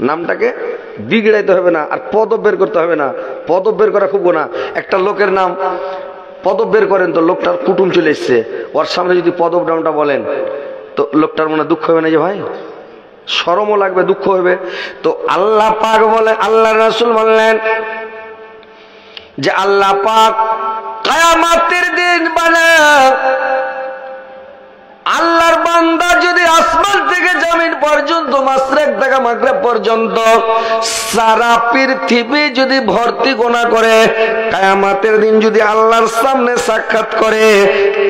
নামটাকে বিগড়াইতে হবে না, আর পদব বের করতে হবে না। পদব বের করা খুব গোনা। একটা লোকের নাম পদব বের করেন, তো লোকটার কুটুম চলে এসছে, ওর সামনে যদি পদব নামটা বলেন তো লোকটার মনে দুঃখ হবে না যে ভাই, শরমও লাগবে, দুঃখ হবে। তো আল্লাহ পাক বলে, আল্লাহর রাসূল বললেন যে আল্লাহ পাক কিয়ামতের দিন বলে, আল্লাহর বান্দা যদি আসমান থেকে জমিন পর্যন্ত, মাশরিক থেকে মাগরিব পর্যন্ত সারা পৃথিবী যদি ভর্তি গোনা করে, কিয়ামতের দিন যদি আল্লাহর সামনে সাক্ষাৎ করে,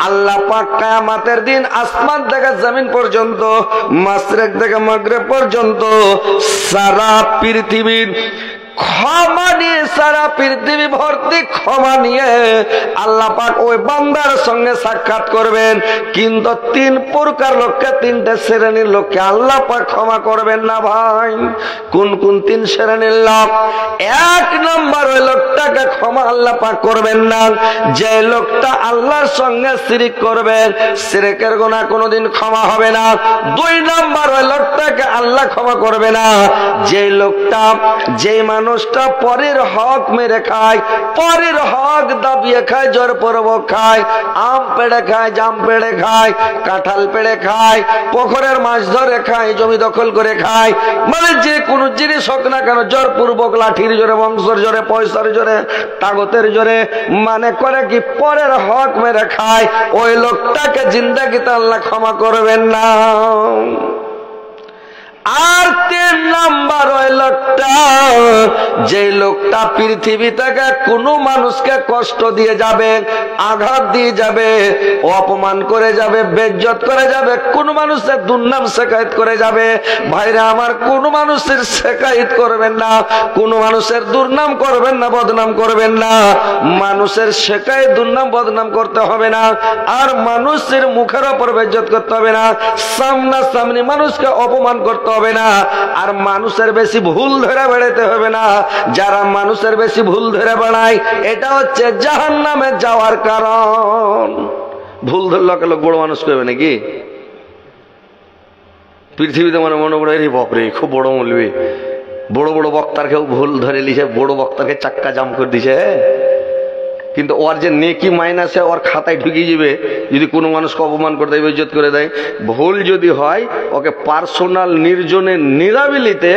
আল্লাহ পাক কিয়ামতের দিন আসমান থেকে জমিন পর্যন্ত, মাশরিক থেকে মাগরিব পর্যন্ত সারা পৃথিবীর ক্ষমা নিয়ে, সারা পৃথিবী ভর্তি ক্ষমা নিয়ে আল্লাহ পাক ওই বান্দার সঙ্গে সাক্ষাৎ করবেন। কিন্তু তিন প্রকার লোককে, তিনটা শ্রেণীর লোককে আল্লাহ পাক ক্ষমা করবেন না ভাই। কোন কোন তিন শ্রেণীর লোক? এক নম্বর ওই লোকটাকে লোককে ক্ষমা আল্লাহ পাক করবেন না। যে লোকটা আল্লাহর সঙ্গে শিরক করবে, শিরকের গুনাহ কোনোদিন ক্ষমা হবে না। 2 নাম্বার, ওই লোকটাকে আল্লাহ ক্ষমা করবে না যে লোকটা, যে মানুষটা পরের হক মেরে খায়, পরের হক দাবিয়ে খায়, জোরপূর্বক খায়, আম পেড়ে খায়, জাম পেড়ে খায়, কাঁঠাল পেড়ে খায়, পুকুরের মাছ ধরে খায়, জমি দখল করে খায়, মানে যে কোনো জিনিস হোক না কেন জোরপূর্বক, লাঠির জোরে, বংশের জোরে, পয়সার জোরে, তাগতের জোরে, মানে করে কি পরের হক মেরে খায়, ওই লোকটাকে জিন্দেগিতে আল্লাহ ক্ষমা করবেন না। আর 3 নাম্বার, ওই লোকটা, যে লোকটা পৃথিবী থেকে কোনো মানুষকে কষ্ট দিয়ে যাবে, আঘাত দিয়ে যাবে, অপমান করে যাবে, বেইজ্জত করে যাবে, কোন মানুষের দুর্নাম শেকায়ত করে যাবে। ভাইরা আমার, কোন মানুষের শেকায়ত করবেন না, কোন মানুষের দুর্নাম করবেন না, বদনাম করবেন না। মানুষের শেকায়ত, দুর্নাম, বদনাম করতে হবে না, আর মানুষের মুখের ওপর বেইজ্জত করতে হবে না, সামনাসামনি মানুষকে অপমান করতে হবে না, আর মানুষের বেশি ভুল ধরে বেড়াতে হবে না। যারা মানুষের বেশি ভুল ধরে বেড়ায়, এটা হচ্ছে জাহান্নামে যাওয়ার কারণ। ভুল ধরলে লোক বড় মানুষ করবে নাকি? পৃথিবীতে মানে মনে পড়ে, রে বাপরে খুব বড় মৌলবি, বড় বড় বক্তার কেউ ভুল ধরে লিছে, বড় বক্তাকে চাক্কা জাম করে দিছে, কিন্তু ওর যে নেকি মাইনাসে ওর খাতায় ঢুকিয়ে যাবে যদি কোনো মানুষকে অপমান করে দেয়, বেইজ্জত করে দেয়। ভুল যদি হয়, ওকে পার্সোনাল নির্জনে নিরাবিলিতে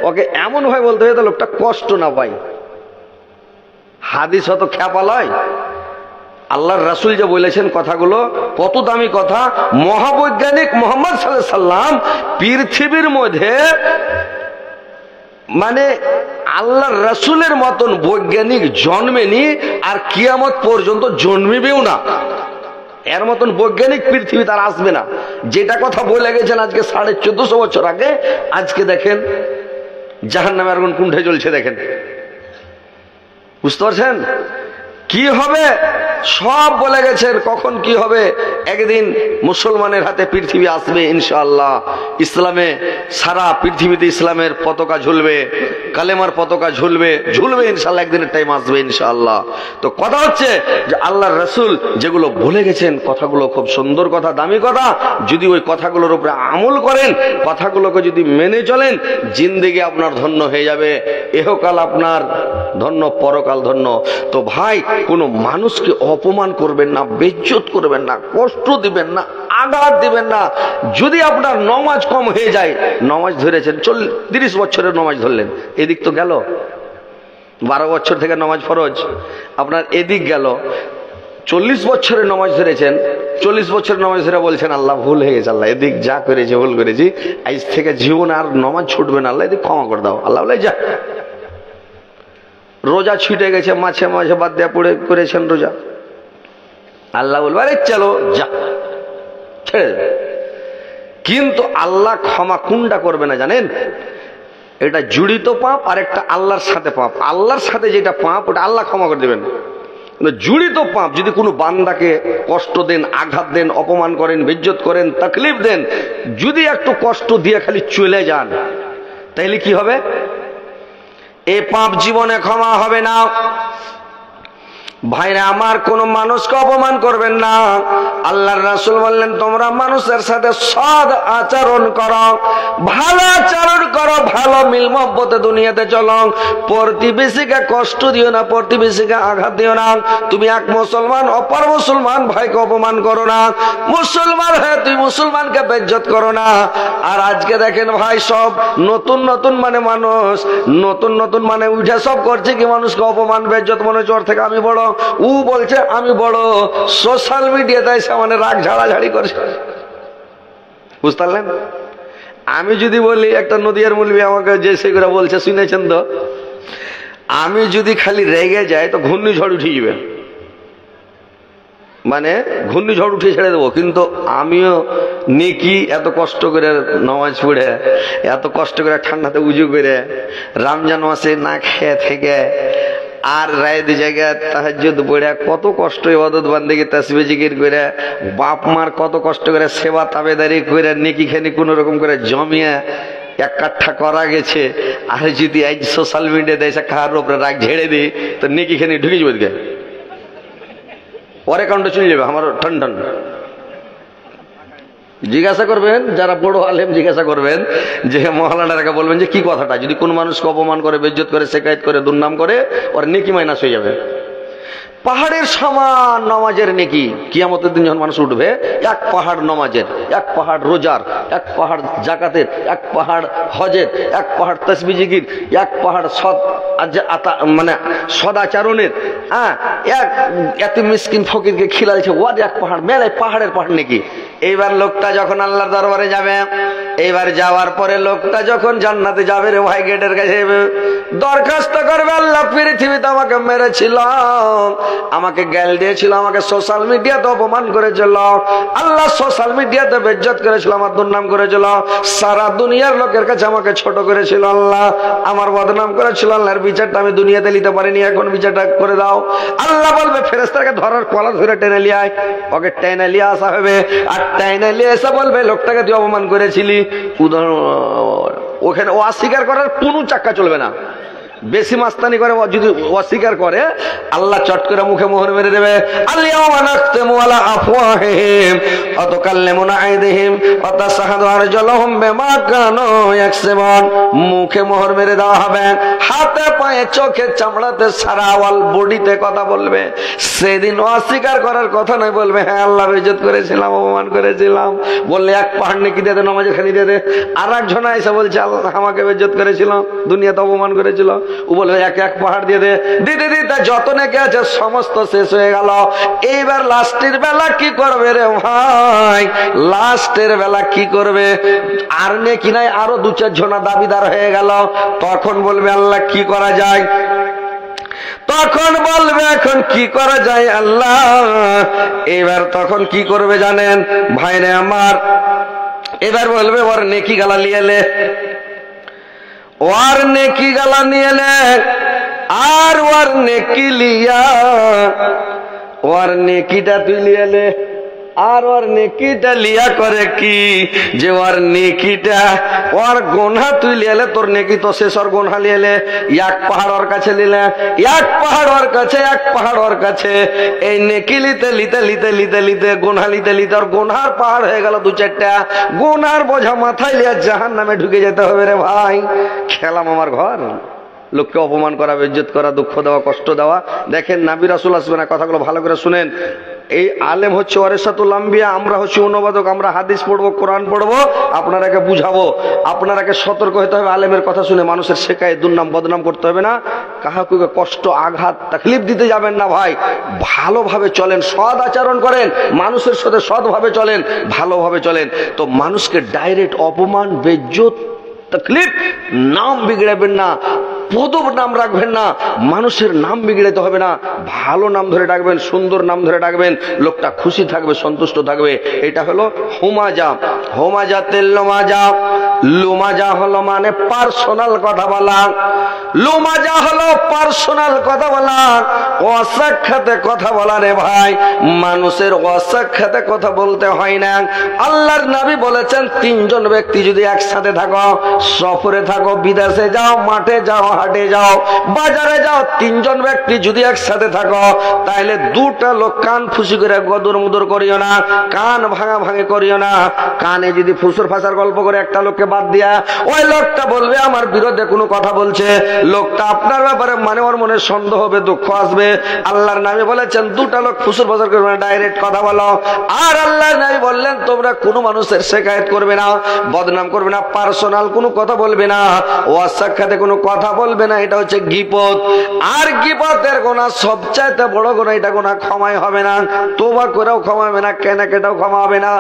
ওকে এমন ভাবে বলতে হবে তাহলে লোকটা কষ্ট না পায়। হাদিস হতো খ্যাপালয়, আল্লাহর রাসূল যে বলেছেন কথাগুলো কত দামি কথা। মহাবৈজ্ঞানিক মোহাম্মদ সাল্লাল্লাহু আলাইহি সাল্লাম পৃথিবীর মধ্যে মানে আল্লাহর রাসূলের মতন বৈজ্ঞানিক জন্মেনি, আর কিয়ামত পর্যন্ত জন্মিবেও না। এর মতন বৈজ্ঞানিক পৃথিবী তার আসবে না। যেটা কথা বলে গেছেন আজকে 1450 বছর আগে, আজকে দেখেন জাহান্নামের আগুন কুণ্ঠে জ্বলছে। দেখেন, বুঝতে পারছেন কি হবে? সব বলে গেছেন কখন কি হবে। একদিন মুসলমানের হাতে পৃথিবী আসবে ইনশাআল্লাহ। ইসলামে সারা পৃথিবীতে ইসলামের পতাকা ঝুলবে, কালেমার পতাকা ঝুলবে, ঝুলবে ইনশাআল্লাহ। একদিনের টাইম আসবে ইনশাআল্লাহ। তো কথা হচ্ছে যে আল্লাহর রাসূল যেগুলো বলে গেছেন কথাগুলো খুব সুন্দর কথা, দামি কথা। যদি ওই কথাগুলোর উপরে আমল করেন, কথাগুলোকে যদি মেনে চলেন, জিন্দেগি আপনার ধন্য হয়ে যাবে। এহকাল আপনার ধন্য, পরকাল ধন্য। তো ভাই, কোনো মানুষকে অপমান করবেন না, বেইজ্জত করবেন না, কষ্ট দিবেন না, আঘাত দিবেন না। যদি আপনার নমাজ কম হয়ে যায়, নমাজ ধরেছেন 30 বছরের নমাজ ধরলেন, এদিক তো গেল। 12 বছর থেকে নমাজ ফরজ, আপনার এদিক গেল। 40 বছরের নমাজ ধরেছেন, 40 বছরের নমাজ ধরে বলছেন আল্লাহ ভুল হয়ে গেছে, আল্লাহ এদিক যা করেছে ভুল করেছি, আজ থেকে জীবন আর নমাজ ছুটবে না, আল্লাহ এদিক ক্ষমা করে দাও। আল্লাহ বলে যা। রোজা ছুটে গেছে, মাঝে মাঝে বাদ দেয়া পড়ে করেছেন রোজা, আল্লাহ বলবে আরে চলো যা, ছেড়ে দেবে। কিন্তু আল্লাহ ক্ষমা কোনটা করবে না জানেন? এটা জড়িত পাপ, আর একটা আল্লাহর সাথে পাপ। আল্লাহর সাথে যেটা পাপ ওটা আল্লাহ ক্ষমা করে দেবেন। জড়িত পাপ যদি কোনো বান্দাকে কষ্ট দেন, আঘাত দেন, অপমান করেন, বেইজ্জত করেন, তাকলিফ দেন, যদি একটু কষ্ট দিয়ে খালি চলে যান, তাহলে কি হবে? এ পাপ জীবনে ক্ষমা হবে না। ভাইরা আমার, কোন মানুষকে অপমান করবেন না। আল্লাহর রাসূল বললেন তোমরা মানুষের সাথে সৎ আচরণ করো, ভালো আচরণ করো, ভালো মিল মহব্বতে দুনিয়াতে চলো। প্রতিবেশীকে কষ্ট দিও না, প্রতিবেশীকে আঘাত দিও না। তুমি এক মুসলমান অপর মুসলমান ভাইকে অপমান করো না। মুসলমান হয়ে তুই মুসলমানকে বেইজ্জত করো না। আর আজকে দেখেন ভাই, সব নতুন নতুন মানে মানুষ নতুন নতুন মানে উঠে সব করছে কি মানুষকে অপমান, বেইজ্জত, মনে হচ্ছে ওর থেকে আমি বড়, ও বলছে আমি বড়। সোশ্যাল মিডিয়াতে এসে মানে রাগ ঝাড়াঝাড়ি করছে, বুঝতে পারলেন? আমি যদি বলি, একটা নদিয়ার মৌলবি আমাকে যে সেগুলো বলছে শুনেছেন তো, আমি যদি খালি রেগে যাই তো ঘূর্ণিঝড় উঠে যাবে, মানে ঘূর্ণিঝড় উঠে ছেড়ে দেবো। কিন্তু আমিও নেকি এত কষ্ট করে নামাজ পড়ে, এত কষ্ট করে ঠান্ডাতে উজু করে, রমজান মাসে না খেয়ে থেকে, আর রাত জায়গায় তাহাজ্জুদ পড়ে, কত কষ্ট ইবাদত বান্দেগি তাসবিহ জিকির করে, বাপ মার কত কষ্ট করে সেবা তাবেদারি করে, নেকি খানি কোন রকম করে জমিয়ে এক কাঠা করা গেছে, আর যদি আজ সোশ্যাল মিডিয়াতে এসে কাহার উপরে রাগ ঝেড়ে দিই তো নেকি খানি ঢুকে যাবে, দিকে ওর অ্যাকাউন্টে চলে যাবে আমার ঠন ঠন। জিজ্ঞাসা করবেন যারা বড় আলেম, জিজ্ঞাসা করবেন যে মহলানারাকে বলবেন যে কি কথাটা, যদি কোন মানুষকে অপমান করে, বেইজ্জত করে, শেকায়ত করে, দুর্নাম করে, ওর নেকি মাইনাস হয়ে যাবে। পাহাড়ের সমান নামাজের নেকি কিয়ামতের দিন যখন মানুষ উঠবে, এক পাহাড় নামাজের, এক পাহাড় রোজার, এক পাহাড় জাকাতের, এক পাহাড় হজের, এক পাহাড় তাসবিহ জিকির, এক পাহাড় সৎ মানে সদাচরণের, হ্যাঁ, এক এত মিসকিন ফকিরকে খিলাইছে, ওয়াদ এক পাহাড়, মেলায় পাহাড়ের পাহাড় নেকি। এইবার লোকটা যখন আল্লাহর দরবারে যাবে, এইবার যাওয়ার পরে লোকটা যখন জান্নাতে যাবে রে ভাই, গেটের কাছে দরখাস্ত করবে, আল্লাহ পৃথিবীতে আমাকে মেরেছিল, আমাকে গাল দিয়েছিল, আমাকে সোশ্যাল মিডিয়াতে অপমান করেছিল, আল্লাহ সোশ্যাল মিডিয়াতে বেইজ্জত করেছিল, আমার দুর্নাম করেছিল, সারা দুনিয়ার লোকের কাছে আমাকে ছোট করেছিল, আল্লাহ আমার বদনাম করেছিল, আল্লাহর বিচারটা আমি দুনিয়াতে নিতে পারিনি, এখন বিচারটা করে দাও। আল্লাহ বলবে ফেরেশতাকে ধরার কলা ধরে টেনে নিয়ে আয়, ওকে টেনে নিয়ে আসা হবে, আর টেনে নিয়ে এসে বলবে লোকটাকে তুই অপমান করেছিলি, ওখানে ও অস্বীকার করার কোনো চাক্কা চলবে না। বেশি মাস্তানি করে যদি অস্বীকার করে, আল্লাহ চট করে মুখে মোহর মেরে দেবে, আলিয়াউমা নাখতিমু আলা আফওয়াহিহিম ওয়া তুকাল্লিমুনা আইদিহিম ওয়া তাশহাদু আরজুলুহুম বিমা কানু ইয়াকসিবুন। মুখে মোহর মেরে দেওয়া হবে, হাতে পায়ে চোখে চামড়াতে সারা ওয়াল বডিতে কথা বলবে। সেদিন অস্বীকার করার কথা নয়, বলবে হ্যাঁ আল্লাহ বেইজ্জত করেছিলাম, অপমান করেছিলাম। বললে এক পাহাড় নেকি দিয়ে দে, নামাজের খানি দিয়ে দে। আর একজন এসে বলছে আল্লাহ আমাকে বেইজ্জত করেছিল, দুনিয়াতে অপমান করেছিল, ও বলবে এক এক পাহাড় দিয়ে দে। দিতে দিতে যত নেকি আছে সমস্ত শেষ হয়ে গেল। এইবার লাস্টের বেলা কি করবে রে ভাই, লাস্টের বেলা কি করবে? আর নেকি নাই, আরো দু চার জনা দাবিদার হয়ে গেল। তখন বলবে আল্লাহ কি করা যায়? তখন বলবে এখন কি করা যায় আল্লাহ? এবার তখন কি করবে জানেন ভাইরে আমার? এবার বলবে ওর নেকি গালা নিয়ে এলে, ওর নেকি গালা নিয়ে এলে, আর ওর নেকি লিয়া, ওর নেকিটা তুই নিয়ে এলে। আর ওর নেকিটা লিয়া করে কি, যে ওর নেকিটা, ওর গোনা তুই লিয়ালে, তোর নেকি তো শেষ, ওর গোনা লিয়ালে। এক পাহাড় ওর কাছে নিলে, এক পাহাড় ওর কাছে, এক পাহাড় ওর কাছে। এই নেকি লিতে লিতে লিতে লিতে লিতে, গোনা লিতে লিতে ওর গোনার পাহাড় হয়ে গেল দু চারটা। গোনার বোঝা মাথায় লিয়া জাহান্নামে ঢুকে যেতে হবে রে ভাই। খেলাম আমার ঘর, লোককে অপমান করা, বেইজ্জত করা, দুঃখ দেওয়া, কষ্ট দেওয়া। দেখেন নবী রাসূল আসবে না, কথাগুলো ভালো করে শুনেন। এই আলেম হচ্ছে ওয়ারিসাতুল আম্বিয়া, আমরা হচ্ছে অনুবাদক, আমরা হাদিস পড়বো, কোরআন পড়বো, আপনারাকে বুঝাবো, আপনারাকে সতর্ক হতে হবে। আলেমের কথা শুনে মানুষের শেখায় দুর্নাম বদনাম করতে হবে না, কাহাকে কষ্ট আঘাত তাকলিফ দিতে যাবেন না ভাই। ভালোভাবে চলেন, সৎ আচরণ করেন, মানুষের সাথে সৎভাবে চলেন, ভালোভাবে চলেন। তো মানুষকে ডাইরেক্ট অপমান, বেইজ্জত, তাকলিফ, নাম বিগড়াবেন না, পদব নাম রাখবেন না, মানুষের নাম বিগড়াতে হবে না, ভালো নাম ধরে ডাকবেন, সুন্দর নাম ধরে ডাকবেন, লোকটা খুশি থাকবে, সন্তুষ্ট থাকবে। এটা হলো হুমাজা। হুমাজা তেল লোমাজা, লোমাজা হলো মানে পার্সোনাল কথা বলা, লোমাজা হলো পার্সোনাল কথা বলা, অসাক্ষাতে কথা বলা রে ভাই। মানুষের অসাক্ষাতে কথা বলতে হয় না। আল্লাহর নবী বলেছেন তিনজন ব্যক্তি যদি একসাথে থাকো, সফরে থাকো, বিদেশে যাও, মাঠে যাও, হাটে যাও, বাজারে যাও, তিনজন ব্যক্তি যদি একসাথে থাকো, তাহলে দুটা লোক কান ফুসি করে গদর মুদর করিও না, কান ভাঙা ভাঙে করিও না। কানে যদি ফুসুর ফাঁসার গল্প করে একটা লোককে বাদ দিয়া, ওই লোকটা বলবে আমার বিরুদ্ধে কোনো কথা বলছে, লোকটা আপনার ব্যাপারে মানে ওর মনে সন্দেহ হবে, দুঃখ আসবে। আল্লাহর নবী বলেছেন দুটা লোক ফুসুর ফাঁসার করবে না, ডাইরেক্ট কথা বলো। আর আল্লাহর নবী বললেন তোমরা কোনো মানুষের শিকায়ত করবে না, বদনাম করবে না, পার্সোনাল কোনো কথা বলবে না, অসাক্ষাতে কোনো কথা বলবে না। এটা হচ্ছে গীবত। আর গীবতের গুনাহ সবচাইতে বড় গুনাহ, এটা গুনাহ ক্ষমাই হবে না, তওবা করেও ক্ষমা হবে না, কেনা কেটাও ক্ষমা হবে না।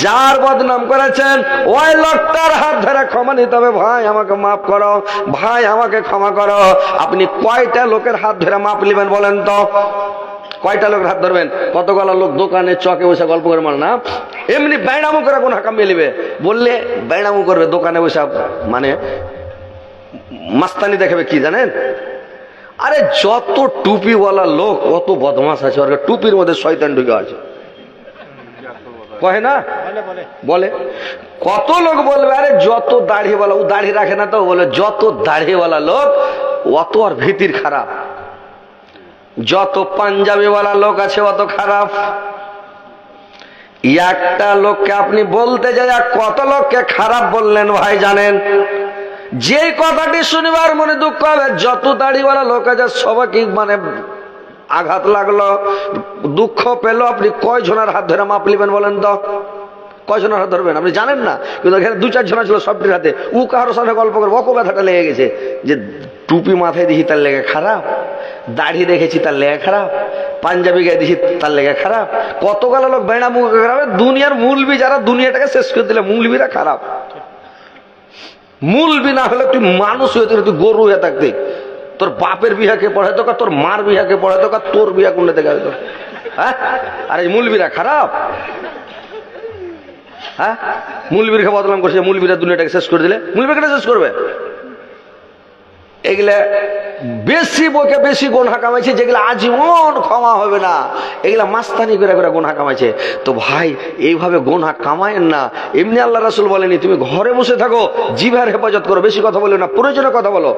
যার বদনাম করেছেন ওই লোকটার হাত ধরে ক্ষমা নিতে হবে, ভাই আমাকে মাফ করো, ভাই আমাকে ক্ষমা করো। আপনি কয়টা লোকের হাত ধরে মাপ নেবেন বলেন তো? কয়টা লোকের হাত ধরবেন? কতগুলো লোক দোকানে চকে বসে গল্প করে মার না, এমনি বেড়ামু করে কোন হাকাম মিলিবে, বললে বেড়ামু করবে, দোকানে বসে মানে মাস্তানি দেখাবে। কি জানেন? আরে যত টুপিওয়ালা লোক অত বদমাস আছে, ওর টুপির মধ্যে শয়তান ঢুকে আছে। কহে না, বলে। কত লোক বলবে আরে যত দাড়িওয়ালা, ও দাড়ি রাখে না তো, বলে যত দাড়িওয়ালা লোক অত আর ভীতির খারাপ, যত পাঞ্জাবিওয়ালা লোক আছে অত খারাপ। একটা লোককে আপনি বলতে যাই কত লোককে খারাপ বললেন ভাই জানেন? যে কথাটি শুনিবার মনে দুঃখ হবে, যত দাড়িওয়ালা লোক আছে সবাইকে মানে আঘাত লাগলো, দুঃখ পেল, আপনি কয়জনের হাত ধরে মাপ লিবেন বলেন তো? কয়জনের হাত ধরবেন আপনি জানেন না, কিন্তু এখানে 2-4 জন ছিল সবটির হাতে। ও কারোর সাথে গল্প করে অক ব্যথাটা লেগে গেছে, যে টুপি মাথায় দিয়েছি তার লেগে খারাপ, দাড়ি রেখেছি তার লেগে খারাপ, পাঞ্জাবি গায়ে দিয়েছি তার লেগে খারাপ। কতগুলো লোক বেড়া মুখ খারাপ। দুনিয়ার মূলবি যারা দুনিয়াটাকে শেষ করে দিলে, মূলবিরা খারাপ। মূলবি না হলে তুই মানুষ হয়ে, তুই গরু হয়ে থাকতে, তোর বাপের বিহাকে পড়াইতো, তোর মার বিহাকে পড়াইতো, তোর বিহা কোনটা থেকে হয়তো। হ্যাঁ, আর এই মূলবিরা খারাপ। হ্যাঁ, মূলবীরকে বদনাম করছে, মূলবীরা দুনিয়াটাকে শেষ করে দিলে, মূলবীরকে শেষ করবে। এগুলা বেশি বকে বেশি গোনা কামাইছে, যেগুলা আজীবন ক্ষমা হবে না, এগুলা মাস্তানি করে করে গোনা কামাইছে। তো ভাই এইভাবে গোনা কামায়েন না। এমনি আল্লাহ রাসূল বলেনি তুমি ঘরে বসে থাকো, জিহ্বার হেফাজত করো, বেশি কথা বলো না, প্রয়োজনে কথা বলো,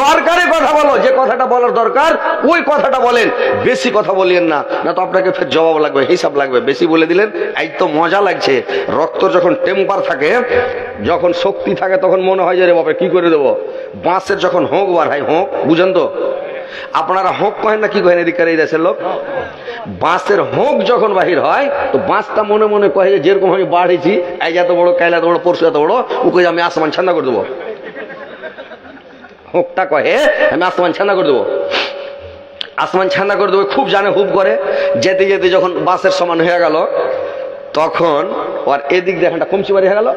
দরকারে কথা বলো, যে কথাটা বলার দরকার ওই কথাটা বলেন, বেশি কথা বলিয়েন না, না তো আপনাকে ফের জবাব লাগবে, হিসাব লাগবে। বেশি বলে দিলেন, এই তো মজা লাগছে। রক্ত যখন টেম্পার থাকে, যখন শক্তি থাকে, তখন মনে হয় যে রে বাপরে কি করে দেবো। বাঁশের যখন হোক বার হয়, হোক বুঝেন তো আপনারা, হোক কহেন না কি কহেন এদিককার এই দেশের লোক? বাঁশের হোক যখন বাহির হয়, তো বাঁশটা মনে মনে কহে যে যেরকম আমি বাড়েছি, এই এত বড়, কাইল এত বড়, পরশু এত বড়, ওকে আমি আসমান ছান্দা করে দেবো। হোকটা কহে আমি আসমান ছান্দা করে দেবো, আসমান ছান্দা করে দেবো, খুব জানে, খুব করে। যেতে যেতে যখন বাঁশের সমান হয়ে গেল, তখন আর এদিক দিয়ে একটা কমচি বাড়ি হয়ে গেল,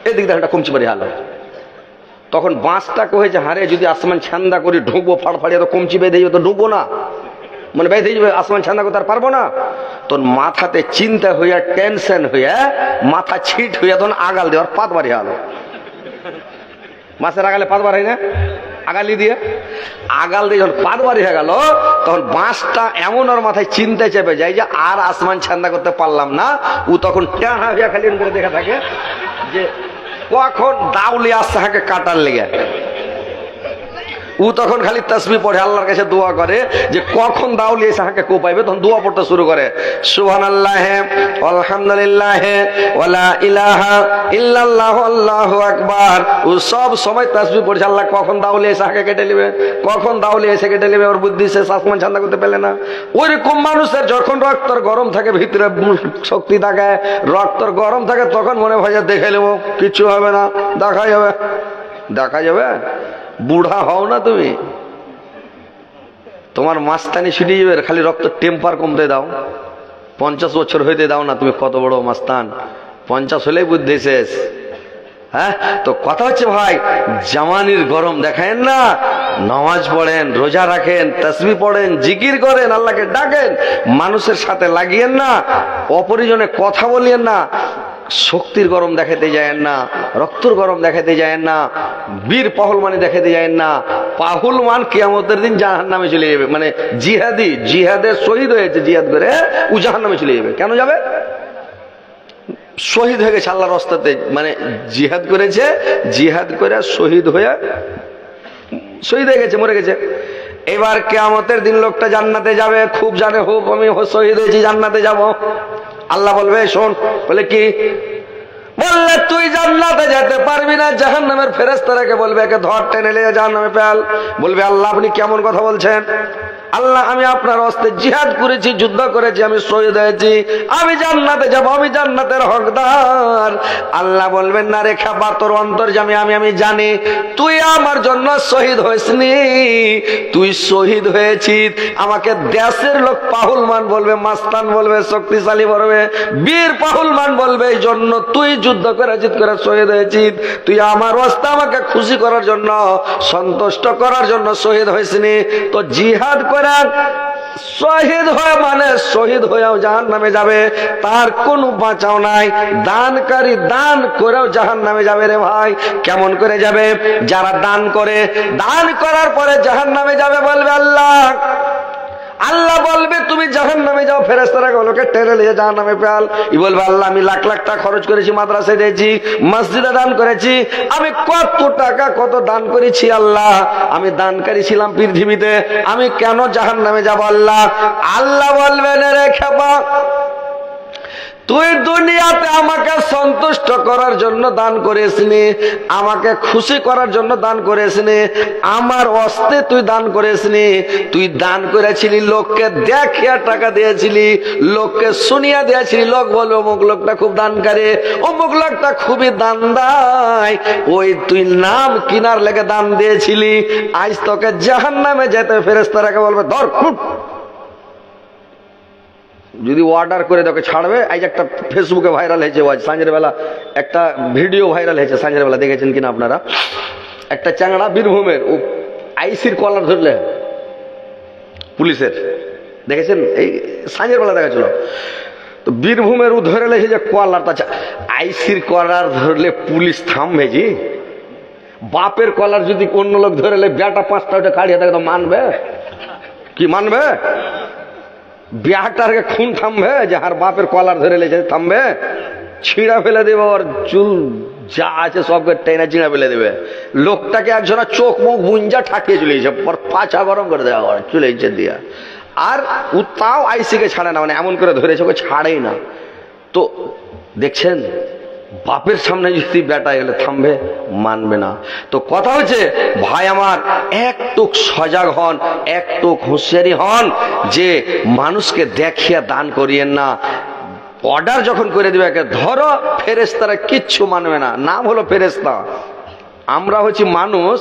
এদিক দিয়ে একটা কমচি বাড়ি হয়ে গেল। তখন বাঁশটা কহেছে হারে যদি আসমান ছান্দা করে ঢুকবো, ফাড়ফাড়িয়ে তো কমচি বেঁধে যাবে, তো ঢুকবো না, মানে বেঁধে যাবে, আসমান ছান্দা করতে আর পারবো না। তোর মাথাতে চিন্তা হইয়া, টেনশন হইয়া, মাথা ছিট হইয়া তখন আগাল দেওয়ার পাত বাড়ি হলো। মাছের আগালে পাত বাড়াই না, আগালি দিয়ে আগাল দিয়ে যখন পাত বাড়ি হয়ে গেল, তখন বাঁশটা এমন ওর মাথায় চিন্তা চেপে যায় যে আর আসমান ছান্দা করতে পারলাম না। ও তখন টানা হইয়া খালি করে দেখা থাকে যে কখন দাউলি আসতে থাকে কাটার লেগে। ও তখন খালি তাসবিহ পড়ে, আল্লাহর কাছে দোয়া করে যে কখন দাউলি এসে হাঁকে কোপাইবে, তখন দোয়া পড়তে শুরু করে, সুবহানাল্লাহ, আলহামদুলিল্লাহ, ওয়ালা ইলাহা ইল্লাল্লাহ, আল্লাহু আকবার। ও সব সময় তাসবিহ পড়ছে, আল্লাহ কখন দাউলি এসে হাঁকে কেটে নেবে, কখন দাউলি এসে কেটে নেবে। ওর বুদ্ধি শেষ, আসমান ছান্দা করতে পেলে না। ওইরকম মানুষের যখন রক্তর গরম থাকে, ভিতরে শক্তি থাকে, রক্তর গরম থাকে, তখন মনে হয় দেখে নেবো, কিচ্ছু হবে না, দেখা যাবে, দেখা যাবে। বুড়া হও না তুমি, তোমার মাস্তানি ছুটে যাবে, খালি রক্ত টেম্পার কমতে দাও। 50 বছর হইতে দাও না, তুমি কত বড় মাস্তান, 50 হলেই বুদ্ধি শেষ। হ্যাঁ, তো কথা হচ্ছে ভাই, জামানির গরম দেখায়েন না, নামাজ পড়েন, রোজা রাখেন, তাসবিহ পড়েন, জিকির করেন, আল্লাহকে ডাকেন, মানুষের সাথে লাগিয়েন না, অপরিজনে কথা বলিয়েন না, শক্তির গরম দেখাতে যায়েন না, রক্তর গরম দেখাতে যায়েন না, বীর পাহুলমানি দেখাতে যায়েন না। পাহুলমান কিয়ামতের দিন জাহান্নামে চলে যাবে, মানে জিহাদের শহীদ হয়েছে, জিহাদ করে ও জাহান্নামে চলে যাবে। কেন যাবে? শহীদ হয়ে গেছে আল্লাহর রাস্তাতে, মানে জিহাদ করেছে, জিহাদ করে শহীদ হয়ে গেছে, মরে গেছে। এবার কিয়ামতের দিন লোকটা জান্নাতে যাবে, খুব জানে, হোক আমি শহীদ হয়েছি, জান্নাতে যাব। আল্লাহ বলবে শোন, বলে কি? বললে তুই জান্নাতে যেতে পারবি না। জাহান্নামের ফেরেশতারাকে বলবে একে ধর, টেনে নিয়ে জাহান্নামে ফেল। বলবে আল্লাহ আপনি কেমন কথা বলছেন? আল্লাহ আমি আপনার রাস্তায় জিহাদ করেছি, যুদ্ধ করেছি, আমি শহীদ হয়েছি, আমি জান্নাতে যাব, আমি জান্নাতের হকদার। আল্লাহ বলবেন না রে খাবার, তোর অন্তর্যামী আমি জানি তুই আমার জন্য শহীদ হইসনি, তুই শহীদ হয়েছিস। আমাকে দেশের লোক পাহুলমান বলবে, মাস্তান বলবে, শক্তিশালী বলবে, বীর পাহুলমান বলবে, এই জন্য তুই যুদ্ধ করেছিস, করে শহীদ হয়েছিস। তুই আমার রাস্তা আমাকে খুশি করার জন্য, সন্তুষ্ট করার জন্য শহীদ হইসনি। তো জিহাদ শহীদ হয়ে মানে শহীদ হয়েও জাহান্নামে যাবে, তার কোনো বাঁচাও নাই। দানকারী দান করেও জাহান্নামে যাবে রে ভাই। কেমন করে যাবে? যারা দান করে, দান করার পরে জাহান্নামে যাবে, বলবে আল্লাহ, আল্লাহ বলবে তুমি জাহান্নামে যাও, ফেরেশতারা বলবে টেনে নিয়ে জাহান্নামে ফেল। ই বলবে আল্লাহ আমি লাখ লাখ টাকা খরচ করেছি, মাদ্রাসায় দিয়েছি, মসজিদে দান করেছি, আমি কত টাকা কত দান করেছি আল্লাহ, আমি দানকারী ছিলাম পৃথিবীতে, আমি কেন জাহান্নামে যাব আল্লাহ? আল্লাহ বলবেন রে খেপা, তুই দুনিয়াতে আমাকে সন্তুষ্ট করার জন্য দান করিসনি, আমাকে খুশি করার জন্য দান করিসনি, আমার অস্তে তুই দান করিসনি। তুই দান করেছিলি লোককে দেখিয়া টাকা দিয়েছিলি, লোককে শুনিয়া দিয়েছিলি, লোক বলবে অমুক লোকটা খুব দানকারী, অমুক লোকটা খুবই দান দেয়, ওই তুই নাম কিনার লেগে দান দিয়েছিলি। আজ তোকে জাহান্নামে যেতে ফেরেশতারাকে বলবে ধর। যদি অর্ডার করে তোকে ছাড়বে। আজ একটা ফেসবুকে ভাইরাল হয়েছে, আজ সাঁঝের বেলা একটা ভিডিও ভাইরাল হয়েছে, সাঁঝের বেলা দেখেছেন কিনা আপনারা? একটা চ্যাংড়া বীরভূমের ও আইসির কলার ধরলে পুলিশের, দেখেছেন? এই সাঁঝের বেলা দেখাচ্ছিল। তো বীরভূমের ও ধরে লেগেছে যে কলারটা, আইসির কলার ধরলে পুলিশ থামবে জি? বাপের কলার যদি অন্য লোক ধরে লে বেটা 5টা ওটা কাড়িয়ে থাকে তো মানবে কি? মানবে? বিয়াটার খুন থামবে? যাহার বাপের কলার ধরে লেছে থামবে? ছিঁড়া ফেলে দেবে, ওর চুল যা আছে সবকে টেনে ছিঁড়া ফেলে দেবে। লোকটাকে একজনা চোখ মুখ বুঞ্জা ঠাকিয়ে চলেছে, পর পাছা গরম করে দেওয়া চলেছে দিয়া। আর ও তাও আইসিকে ছাড়ে না, মানে এমন করে ধরেছে ওকে ছাড়েই না। তো দেখছেন বাপের সামনে যদি বেটা এলে থামবে? মানবে না। তো কথা হচ্ছে ভাই আমার, একটু সজাগ হন, একটু হুঁশিয়ারি হন যে মানুষকে দেখিয়া দান করিয়েন না। অর্ডার যখন করে দিবে একে ধরো, ফেরেশতারা কিচ্ছু মানবে না, নাম হলো ফেরেশতা। আমরা হচ্ছি মানুষ,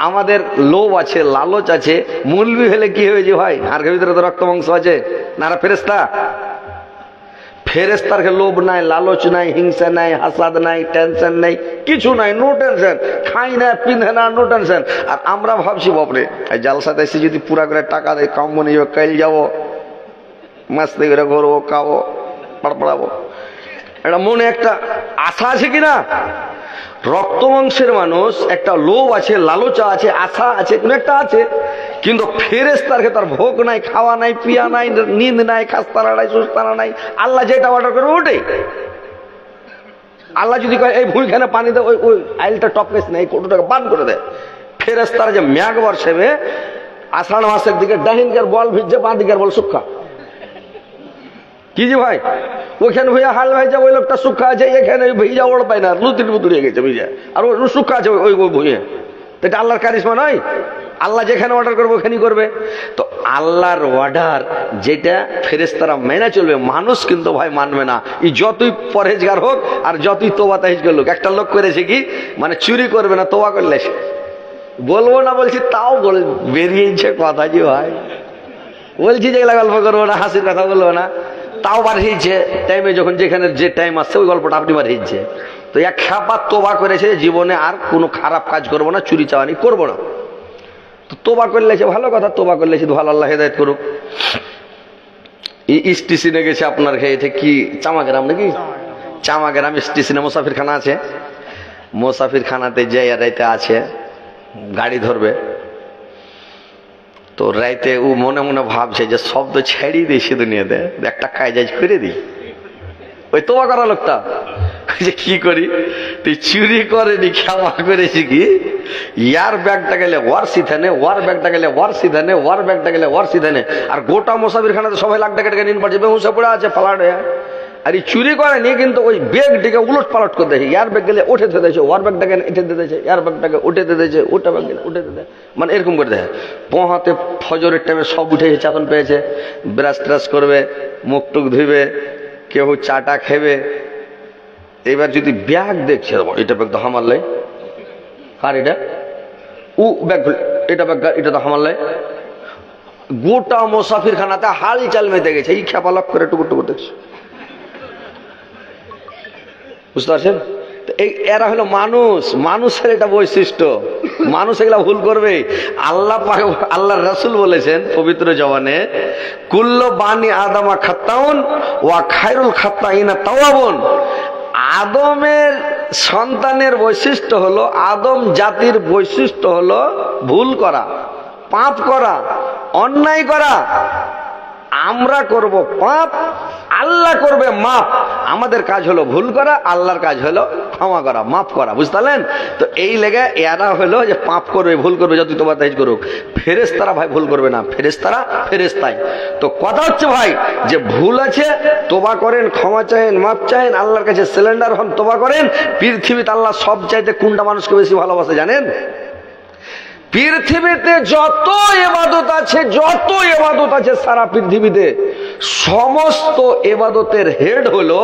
আমাদের লোভ আছে, লালচ আছে। মুলবি হলে কি হয়েছে ভাই? আর ভিতরে তো রক্ত মাংস আছে না? ফেরেশতা ফেরেশতার লোভ নাই, লালচ নাই, হিংসা নাই, হাসাদ নাই, টেনশন নাই, কিছু নাই, নো টেনশন। খাই না, পিন্ধে না, নো টেনশন। আর আমরা ভাবছি বাপরে জালসাতে এসে যদি পুরা করে টাকা দেয়, কাম নিয়ে কাল যাবো, মাস্তি করে ঘুরবো, খাবো, পাড়াবো, এটা মনে একটা আশা আছে কিনা? রক্ত মাংসের মানুষ, একটা লোভ আছে, লালচা আছে, আশা আছে, কোন একটা আছে। কিন্তু ফেরেশতারকে তার ভোগ নাই, খাওয়া নাই, পিয়া নাই, নিন্দ নাই, খাস্তানা নাই, সুস্তানা নাই। আল্লাহ যেটা অর্ডার করে ওটাই। আল্লাহ যদি কয় এই ভুঁইখানে পানি দেয়, ওই আইলটা টপকেস নেই, কটুটাকে বান করে দেয়। ফেরেশতারা যে ম্যাগ বর্ষেবে আষাঢ় মাসের দিকে ডাহিনকার বল ভিজছে, বাঁ দিকের বল সুক্ষা। কি যে ভাই ওইখানে ভুইয়া হাল ভাইজা, ওই লোকটা সুক্ষা আছে, এখানে ভিজা ওড় পায় না, লুতির মুতুড়িয়ে গেছে ভিজা, আর ওই সুক্ষা আছে ওই ভুঁয়ে। এটা আল্লাহর কারিশমা নয়? আল্লাহ যেখানে অর্ডার করবে ওখানেই করবে। তো আল্লাহর অর্ডার যেটা ফেরেশতারা মেনে চলবে, মানুষ কিন্তু ভাই মানবে না। এই যতই পরহেজগার হোক আর যতই তোবা তাহিজগার লোক, একটা লোক করেছে কি মানে চুরি করবে না, তোবা করলে বলবো না বলছি, তাও বলে বেরিয়েছে কথা যে ভাই বলছি যেগুলা গল্প করবো না, হাসির কথা বলবো না, তাও বাড়িয়েছে টাইমে, যখন যেখানে যে টাইম আসছে ওই গল্পটা আপনি বাড়িয়েছে। তো এক খেপা তোবা করেছে, জীবনে আর কোনো খারাপ কাজ করবো না, চুরি চাওয়ানি করবো না। তো তোবা করলেছে, ভালো কথা, তোবা করলেছে, ভালো, আল্লাহ হেদায়েত করুক। স্টেশনে গেছে আপনার খেয়ে কি চামাগ্রাম নাকি? চামাগ্রাম স্টেশনে মুসাফির খানা আছে, মুসাফির খানাতে যাই রাইতে আছে, গাড়ি ধরবে। তো রাইতে ও মনে মনে ভাবছে যে সব তো ছেড়িয়ে দিয়েছি দুনিয়াতে, একটা কাজ করে দিই। ওই তোবা করা লোকটা যে কি করি, তুই চুরি করেনি, ক্ষমা করেছি কি, ইয়ার ব্যাগটা গেলে ওয়ার সিধানে, ওয়ার ব্যাগটা গেলে ওয়ার সিধানে, ওয়ার ব্যাগটা গেলে ওয়ার সিধানে। আর গোটা মুসাফির খানাতে সবাই লাখ টাকা টাকা নিন পাচ্ছে, বেহুঁশে পড়ে আছে পালাট হয়ে। আর এই চুরি করেনি, কিন্তু ওই ব্যাগটিকে উলট পালট করে দিয়েছে। ইয়ার ব্যাগ গেলে উঠে দিয়েছে, ওয়ার ব্যাগটাকে এঁটে দিয়েছে, ইয়ার ব্যাগটাকে উঠে দিয়েছে, ওটা ব্যাগ গেলে উঠে দিতে, মানে এরকম করে দেয়। পোহাতে ফজরের টাইমে সব উঠেছে, চাতন পেয়েছে, ব্রাশ ট্রাশ করবে, মুখ টুক ধুবে, কেউ চাটা খেবে। এবার যদি ব্যাগ দেখছে, এটা ব্যাগ তো হামার লাই, কার এটা, ও ব্যাগ, এটা ব্যাগ, এটা তো হামার লাই। গোটা মুসাফির খানাতে হাল চাল মেতে গেছে, এই খেপালক করে টুকুর টুকুর দেখছে। বুঝতে পারছেন? এরা হলো মানুষ, মানুষের এটা বৈশিষ্ট্য। মানুষ এগুলা ভুল করবে। আল্লাহ আল্লাহ রাসূল বলেছেন পবিত্র জবানে, কুল্লু বানি আদামা খাত্তাউন ওয়া খায়রুল খাত্তাইনা তাওয়াবুন। আদমের সন্তানের বৈশিষ্ট্য হলো, আদম জাতির বৈশিষ্ট্য হলো ভুল করা, পাপ করা, অন্যায় করা। আমরা করব পাপ, আল্লাহ করবে মাপ। আমাদের কাজ হলো ভুল করা, আল্লাহর কাজ হলো ক্ষমা করা, মাফ করা। বুঝতে পারলেন? তো এই লেগে এরা হলো যে পাপ করবে, ভুল করবে, যতই তোবা তাইজ করুক। ফেরেশতারা ভাই ভুল করবে না, ফেরেশতারা ফেরেশতাই। তো কথা হচ্ছে ভাই যে ভুল আছে, তোবা করেন, ক্ষমা চাহেন, মাপ চাহেন, আল্লাহর কাছে সিলিন্ডার হন, তোবা করেন। পৃথিবীতে আল্লাহ সব চাইতে কোনটা মানুষকে বেশি ভালোবাসে জানেন? পৃথিবীতে যত ইবাদত আছে, যত ইবাদত আছে সারা পৃথিবীতে, সমস্ত ইবাদতের হেড হলো,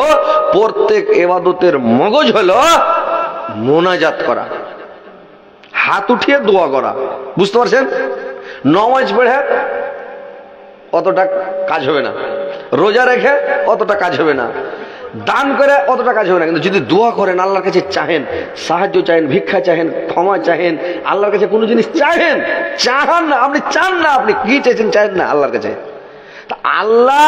প্রত্যেক ইবাদতের মগজ হলো মোনাজাত করা, হাত উঠিয়ে দোয়া করা। বুঝতে পারছেন? নামাজ পড়ে অতটা কাজ হবে না, রোজা রেখে অতটা কাজ হবে না, দান করে অতটা কাজ হবে না, কিন্তু যদি দোয়া করেন, আল্লাহর কাছে চাহেন, সাহায্য চাহেন, ভিক্ষা চাহেন, ক্ষমা চাহেন, আল্লাহর কাছে কোনো জিনিস চাহেন, চাহান না, আপনি চান না, আপনি কি চাইছেন চাহেন না আল্লাহর কাছে। তা আল্লাহ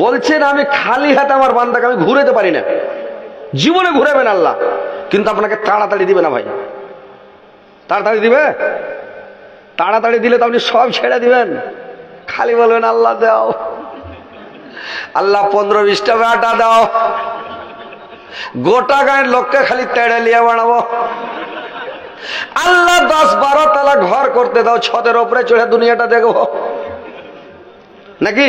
বলছেন আমি খালি হাতে আমার বান্দাকে আমি ঘুরাতে পারি না, জীবনে ঘুরাবেন আল্লাহ, কিন্তু আপনাকে তাড়াতাড়ি দিবে না ভাই। তাড়াতাড়ি দিবে? তাড়াতাড়ি দিলে তো আপনি সব ছেড়ে দিবেন, খালি বলবেন আল্লাহ দাও, আল্লাহ 15-20টা বেটা দাও, গোটা গায়ের লোককে খালি তেড়ে লিয়ে বানাবো, আল্লাহ 10-12 তলা ঘর করতে দাও, ছদের উপরে চড়ে দুনিয়াটা দেখবো নাকি?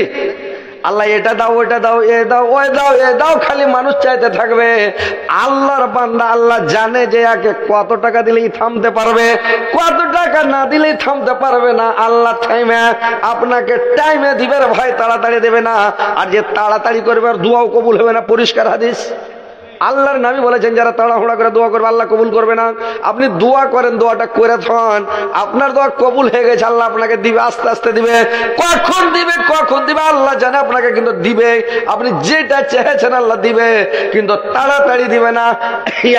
আল্লাহ এটা দাও, ওইটা দাও, এ দাও, ওই দাও, এ দাও, খালি মানুষ চাইতে থাকবে। আল্লাহর বান্দা আল্লাহ জানে যে একে কত টাকা দিলেই থামতে পারবে, কত টাকা না দিলেই থামতে পারবে না। আল্লাহ টাইমে আপনাকে টাইমে দিবে রে ভাই, তাড়াতাড়ি দেবে না। আর যে তাড়াতাড়ি করবে আর দোয়াও কবুল হবে না, পরিষ্কার হাদিস। আল্লাহর নবী বলেছেন যারা তাড়াহুড়া করে দোয়া করবে আল্লাহ কবুল করবে না। আপনি দোয়া করেন, দোয়াটা করে থান, আপনার দোয়া কবুল হয়ে গেছে, আল্লাহ আপনাকে দিবে, আস্তে আস্তে দিবে। কখন দিবে, কখন দিবে আল্লাহ জানে, আপনাকে কিন্তু দিবে। আপনি যেটা চেয়েছেন আল্লাহ দিবে, কিন্তু তাড়াতাড়ি দিবে না।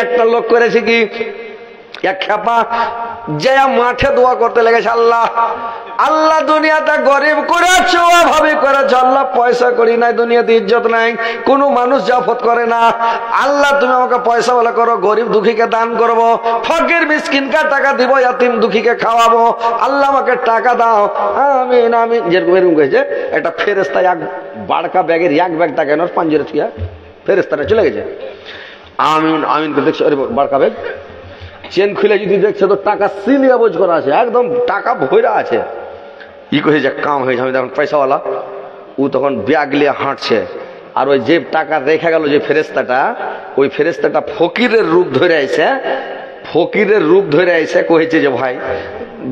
একটা লোক করেছে কি, এক খেপা যে মাঠে দোয়া করতে লেগেছে, আল্লাহ আল্লাহ দুনিয়াটা গরিব করেছো, অভাবে করেছো, আল্লাহ পয়সা করি নাই, দুনিয়াতে ইজ্জত নাই, কোনো মানুষ জাফত করে না, আল্লাহ তুমি আমাকে পয়সা বলে করো, গরিব দুঃখীকে দান করবো, ফকির মিসকিনকে টাকা দিব, ইয়াতিম দুঃখীকে খাওয়াবো, আল্লাহ আমাকে টাকা দাও, আমিন আমিন। যেরকম এরকম করেছে একটা ফেরেশতা, এক বাড়কা ব্যাগের এক ব্যাগ টাকা এনে পাঞ্জরে থুয়া ফেরেশতাটা চলে গেছে, আমিন আমিন করে দেখছো, বাড়কা ব্যাগ চেন খুলে যদি দেখছে তো টাকা সিলিয়া বোঝ করা আছে, একদম টাকা ভৈরা আছে। ই কহে যে কাম হয়েছে, আমি তখন পয়সাওয়ালা, ও তখন ব্যাগ নিয়ে হাঁটছে, আর ওই যে টাকা রেখে গেল যে ফেরেশতাটা, ওই ফেরেশতাটা ফকিরের রূপ ধরে আইছে, ফকিরের রূপ ধরে আইছে, কহেছে যে ভাই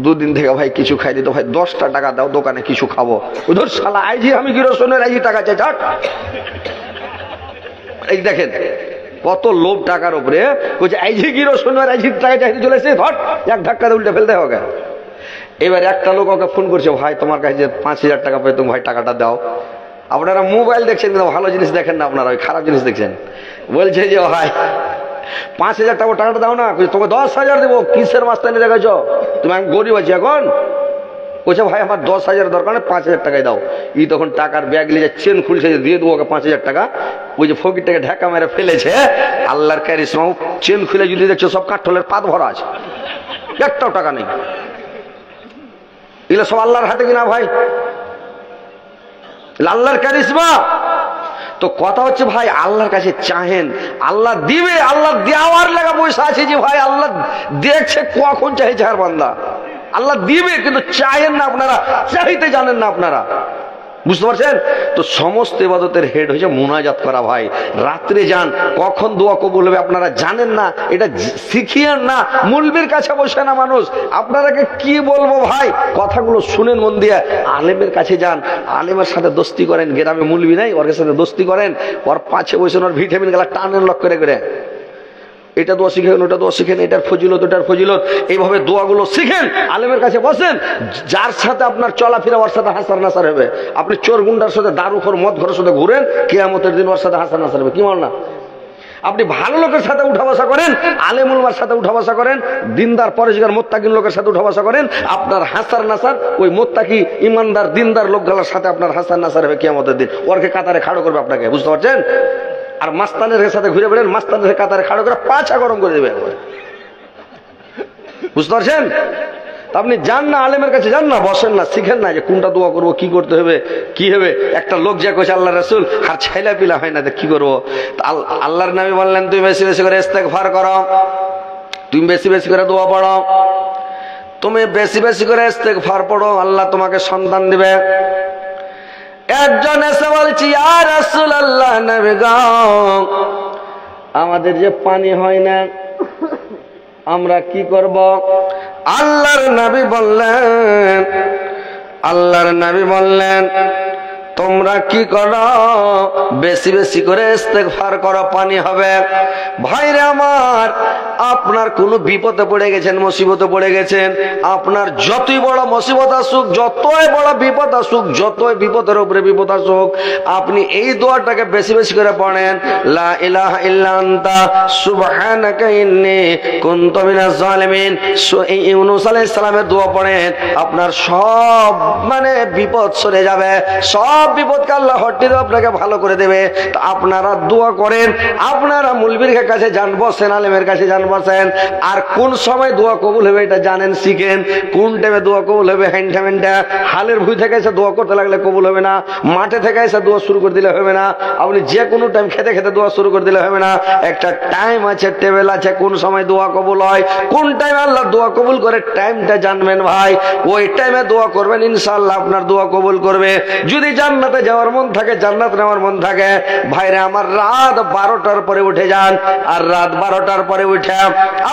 দুদিন থেকে ভাই কিছু খাই দিত, ভাই 10টা টাকা দাও, দোকানে কিছু খাবো। ওদের শালা আইজি আমি কিরোসনের আইজি টাকা চাই, ঝাট। এই দেখেন কত লোভ টাকার উপরে, বলছে আইজি কিরোসনের আইজি টাকা চাইতে চলেছে, ধর এক ধাক্কা উল্টে ফেলতে হবে। এবার একটা লোক ওকে ফোন করছে, ভাই তোমার কাছে যে 5000 টাকা পাই, তুমি ভাই টাকাটা দাও। আপনারা মোবাইল দেখছেন কিন্তু ভালো জিনিস দেখেন না, আপনারা ওই খারাপ জিনিস দেখছেন। বলছে যে ভাই 5000 টাকা টাকাটা দাও না, তোমাকে 10,000 দেবো। কিসের মাস্তানি দেখাচ্ছ তুমি, আমি গরিব আছি এখন। বলছে ভাই আমার 10,000 দরকার নেই, 5000 টাকাই দাও। ই তখন টাকার ব্যাগ নিয়ে চেন খুলছে, দিয়ে দেবো ওকে 5000 টাকা। ওই যে ফকিরটাকে ঢাকা মেরে ফেলেছে, আল্লাহর কারিশমা, চেন খুলে যদি দেখছো সব কাঠলের পাত ভরা আছে, একটাও টাকা নেই। এগুলো সব আল্লাহর হাতে কিনা ভাই, আল্লাহর কারিশমা। তো কথা হচ্ছে ভাই আল্লাহর কাছে চাহেন, আল্লাহ দিবে, আল্লাহ দেওয়ার লাগা পয়সা আছে যে ভাই আল্লাহ দেখছে কখন চাইছে আর বান্দা, আল্লাহ দিবে, কিন্তু চাহেন না আপনারা, চাইতে জানেন না আপনারা। বুঝতে পারছেন? তো সমস্ত ইবাদতের হেড হয়েছে মুনাজাত করা ভাই। রাত্রে যান, কখন দোয়া কবুল হবে আপনারা জানেন না, এটা শিখিয়েন না। মুলবির কাছে বসে না মানুষ, আপনারাকে কি বলবো ভাই, কথাগুলো শুনেন মন দিয়ে। আলেমের কাছে যান, আলেমের সাথে দোস্তি করেন, গ্রামে মুলবি নাই, ওর সাথে দোস্তি করেন, ওর পাছে বসেন, ওর ভিটামিন গেলা টানেন লক করে করে, এটা দোয়া শিখেন, ওটা দোয়া শিখেন, এটার ফজিলত, ওটার ফজিলত, এইভাবে দোয়াগুলো শিখেন, আলেমের কাছে বসেন। যার সাথে আপনার চলাফেরা ওর সাথে হাসার নাসার হবে। আপনি চোর গুন্ডার সাথে, দারুখোর মদ ঘরের সাথে ঘুরেন, কিয়ামতের দিন ওর সাথে হাসার নাসার হবে, কি বল না? আপনি ভালো লোকের সাথে উঠা বসা করেন, আলেম উলামার সাথে উঠা বসা করেন, দিনদার পরেশগার মোত্তাকিন লোকের সাথে উঠা বসা করেন, আপনার হাসার নাসার ওই মোত্তাকি ইমানদার দিনদার লোকগুলোর সাথে আপনার হাসার নাসার হবে কিয়ামতের দিন। ওরকে কাতারে খাড়ো করবে আপনাকে, বুঝতে পারছেন? আর মাস্তানের সাথে ঘুরে বেড়েন, মাস্তানের কাতারে খাড়ো করে পাছা গরম করে দেবে, বুঝতে পারছেন? আপনি যান না, আলেমের কাছে যান না, বসেন না, শিখেন না যে কোনটা দোয়া করবো, কি করতে হবে, কি হবে। একটা লোক যা কইছে আল্লাহ রাসূল, আর ছাইলা পিলা হয় না, কি করবো। আল্লাহর নবী বললেন তুমি বেশি বেশি করে ইস্তেগফার করো, তুমি বেশি বেশি করে দোয়া পড়ো, তুমি বেশি বেশি করে ইস্তেগফার পড়ো, আল্লাহ তোমাকে সন্তান দিবে। একজন এসে বলছি ইয়া রাসূলুল্লাহ, নবী গো, আমাদের যে পানি হয় না, আমরা কি করব? আল্লাহর নবী বললেন তোমরা কি করো, বেশি বেশি করে ইস্তেগফার করো, পানি হবে। ভাইরে আমার, আপনার কোন বিপদে পড়ে গেছেন, মুসিবতে পড়ে গেছেন, আপনার যতই বড় মুসিবত আসুক, যতই বড় বিপদ আসুক, যতই বিপদের উপরে বিপদ আসুক, আপনি এই দোয়াটাকে বেশি বেশি করে পড়েন, লা ইলাহা ইল্লা আনতা সুবহানাকা ইন্নী কুনতু মিনাজ জালিমিন। ইউনূস আলাইহিস সালামের দোয়া পড়েন, আপনার সব বিপদ সরে যাবে, সব বিপদকে আল্লাহ হটিয়ে আপনাকে ভালো করে দেবে। তো আপনারা দোয়া করেন, আপনারা মুলবির কাছে যান, বসেন, আলেমের কাছে যান, বসেন। আর কোন সময় দোয়া কবুল হবে এটা জানেন, শিখেন। কোন টাইমে দোয়া কবুল হবে, হ্যান্ডা হালের ভুই থেকে এসে দোয়া করতে লাগলে কবুল হবে না, মাঠে থেকে এসে দোয়া শুরু করে দিলে হবে না, আপনি যে কোনো টাইম খেতে খেতে দোয়া শুরু করে দিলে হবে না। একটা টাইম আছে, টেবিল আছে, কোন সময় দোয়া কবুল হয়, কোন টাইমে আল্লাহ দোয়া কবুল করে, টাইমটা জানবেন ভাই। ওই টাইমে দোয়া করবেন, ইনশাআল্লাহ আপনার দোয়া কবুল করবে। যদি জান্নাতে যাওয়ার মন থাকে, জান্নাত নেওয়ার মন থাকে, ভাইরে আমার, রাত 12টার পরে উঠে যান। আর রাত 12টার পরে উঠে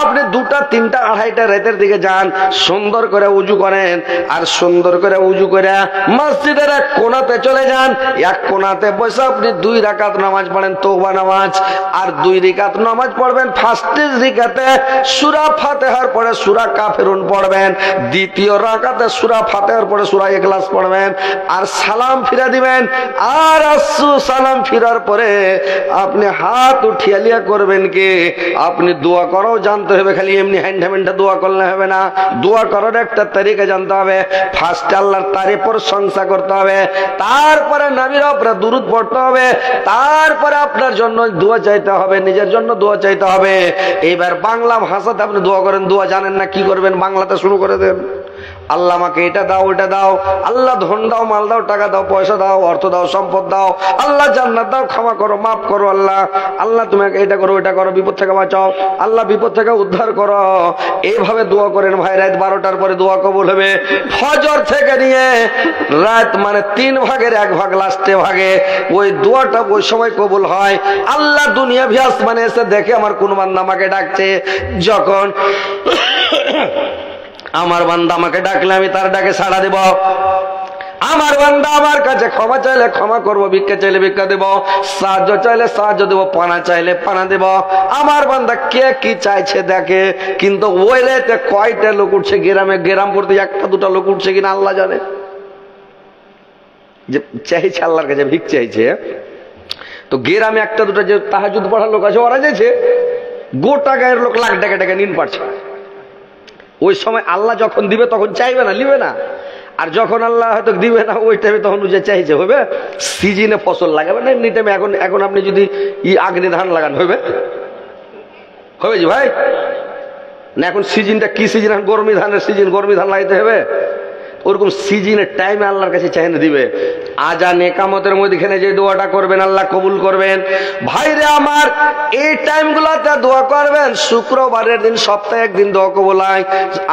আপনি 2টা, 3টা, 2:30টা রাতের দিকে যান, সুন্দর করে উজু করেন। আর সুন্দর করে উজু করে মসজিদের এক কোণাতে চলে যান। এক কোণাতে বসে আপনি 2 রাকাত নামাজ পড়েন, তওবা নামাজ। আর 2 রাকাত নামাজ পড়বেন। ফার্স্টের রাকাতে সূরা ফাতিহার পরে সূরা কাফিরুন পড়বেন, দ্বিতীয় রাকাতে সূরা ফাতিহার পরে সূরা ইখলাস পড়বেন। আর সালাম ফিরা দিবেন। আর সালাম ফিরার পরে আপনি হাত উঠিয়ে লিয়া করবেন কি, আপনি দোয়া করাও জানতে হবে, খালি এমনি হ্যান্ডা দোয়া করলে হবে না। দোয়া করার একটা তারিকা জানতে হবে। ফার্স্ট আল্লাহর তারিফ প্রশংসা করতে হবে, তারপরে নবীর উপরে দুরূদ পড়তে হবে, তারপরে আপনার জন্য দোয়া চাইতে হবে, নিজের জন্য দোয়া চাইতে হবে। এইবার বাংলা ভাষাতে আপনি দোয়া করেন, দোয়া জানেন না, কি করবেন, বাংলাতে শুরু করে দেন। আল্লাহ আমাকে এটা দাও, ওটা দাও, আল্লাহ ধন দাও, মাল দাও, টাকা দাও, পয়সা দাও, অর্থ দাও, সম্পদ দাও, আল্লাহ জান্নাত দাও, ক্ষমা করো, মাফ করো, আল্লাহ তুমি এটা করো, ওটা করো, বিপদ থেকে বাঁচাও, আল্লাহ বিপদ থেকে উদ্ধার করো। এইভাবে দোয়া করেন ভাই। রাত 12টার পরে দোয়া কবুল হবে। ফজর থেকে নিয়ে রাত 3 ভাগের 1 ভাগ, লাস্টে ভাগে ওই দোয়াটা ওই সময় কবুল হয়। আল্লাহ দুনিয়া ভি আসমানে এসে দেখে আমার কোন বান্দা আমাকে ডাকছে। যখন আমার বান্দা আমাকে ডাকলে আমি তার ডাকে সাড়া দেব। আমার বান্দা আমার কাছে ক্ষমা চাইলে ক্ষমা করবো, ভিক্ষা চাইলে ভিক্ষা দেব, সাহায্য চাইলে সাহায্য দেব, পানা চাইলে পানা দেব। আমার বান্দা কে কি চাইছে দেখে। কিন্তু ওই রাতে কয়টা লোক উঠছে গ্রামে, গ্রাম পড়তে 1টা 2টা লোক উঠছে কিনা আল্লাহ জানে, যে চাইছে আল্লাহর কাছে, ভিক চাইছে। তো গ্রামে 1টা 2টা যে তাহাজ্জুদ পড়ার লোক আছে, ওরা যাইছে, গোটা গায়ের লোক লাখ টাকা টাকা নিন পারছে। ওই সময় আল্লাহ যখন দিবে তখন চাইবে না, লিবে না। আর যখন আল্লাহ হয়তো দিবে না ওই টাইমে, তখন যে চাইছে হবে। সিজনে ফসল লাগাবে না, এমনি টাইমে। এখন আপনি যদি আগ্নে ধান লাগান হবে যে ভাই না, এখন সিজনটা কি সিজন, গরমি ধানের সিজন, গরমি ধান লাগাইতে হবে। ওরকম সিজনের টাইমে আল্লাহর কাছে চাইনে দিবে। আজান একামতের মধ্যখানে যে দোয়াটা করবেন আল্লাহ কবুল করবেন। ভাইরে আমার, এই টাইমগুলোতে দোয়া করবেন। শুক্রবারের দিন সপ্তাহে 1 দিন দোয়া কবুল হয়।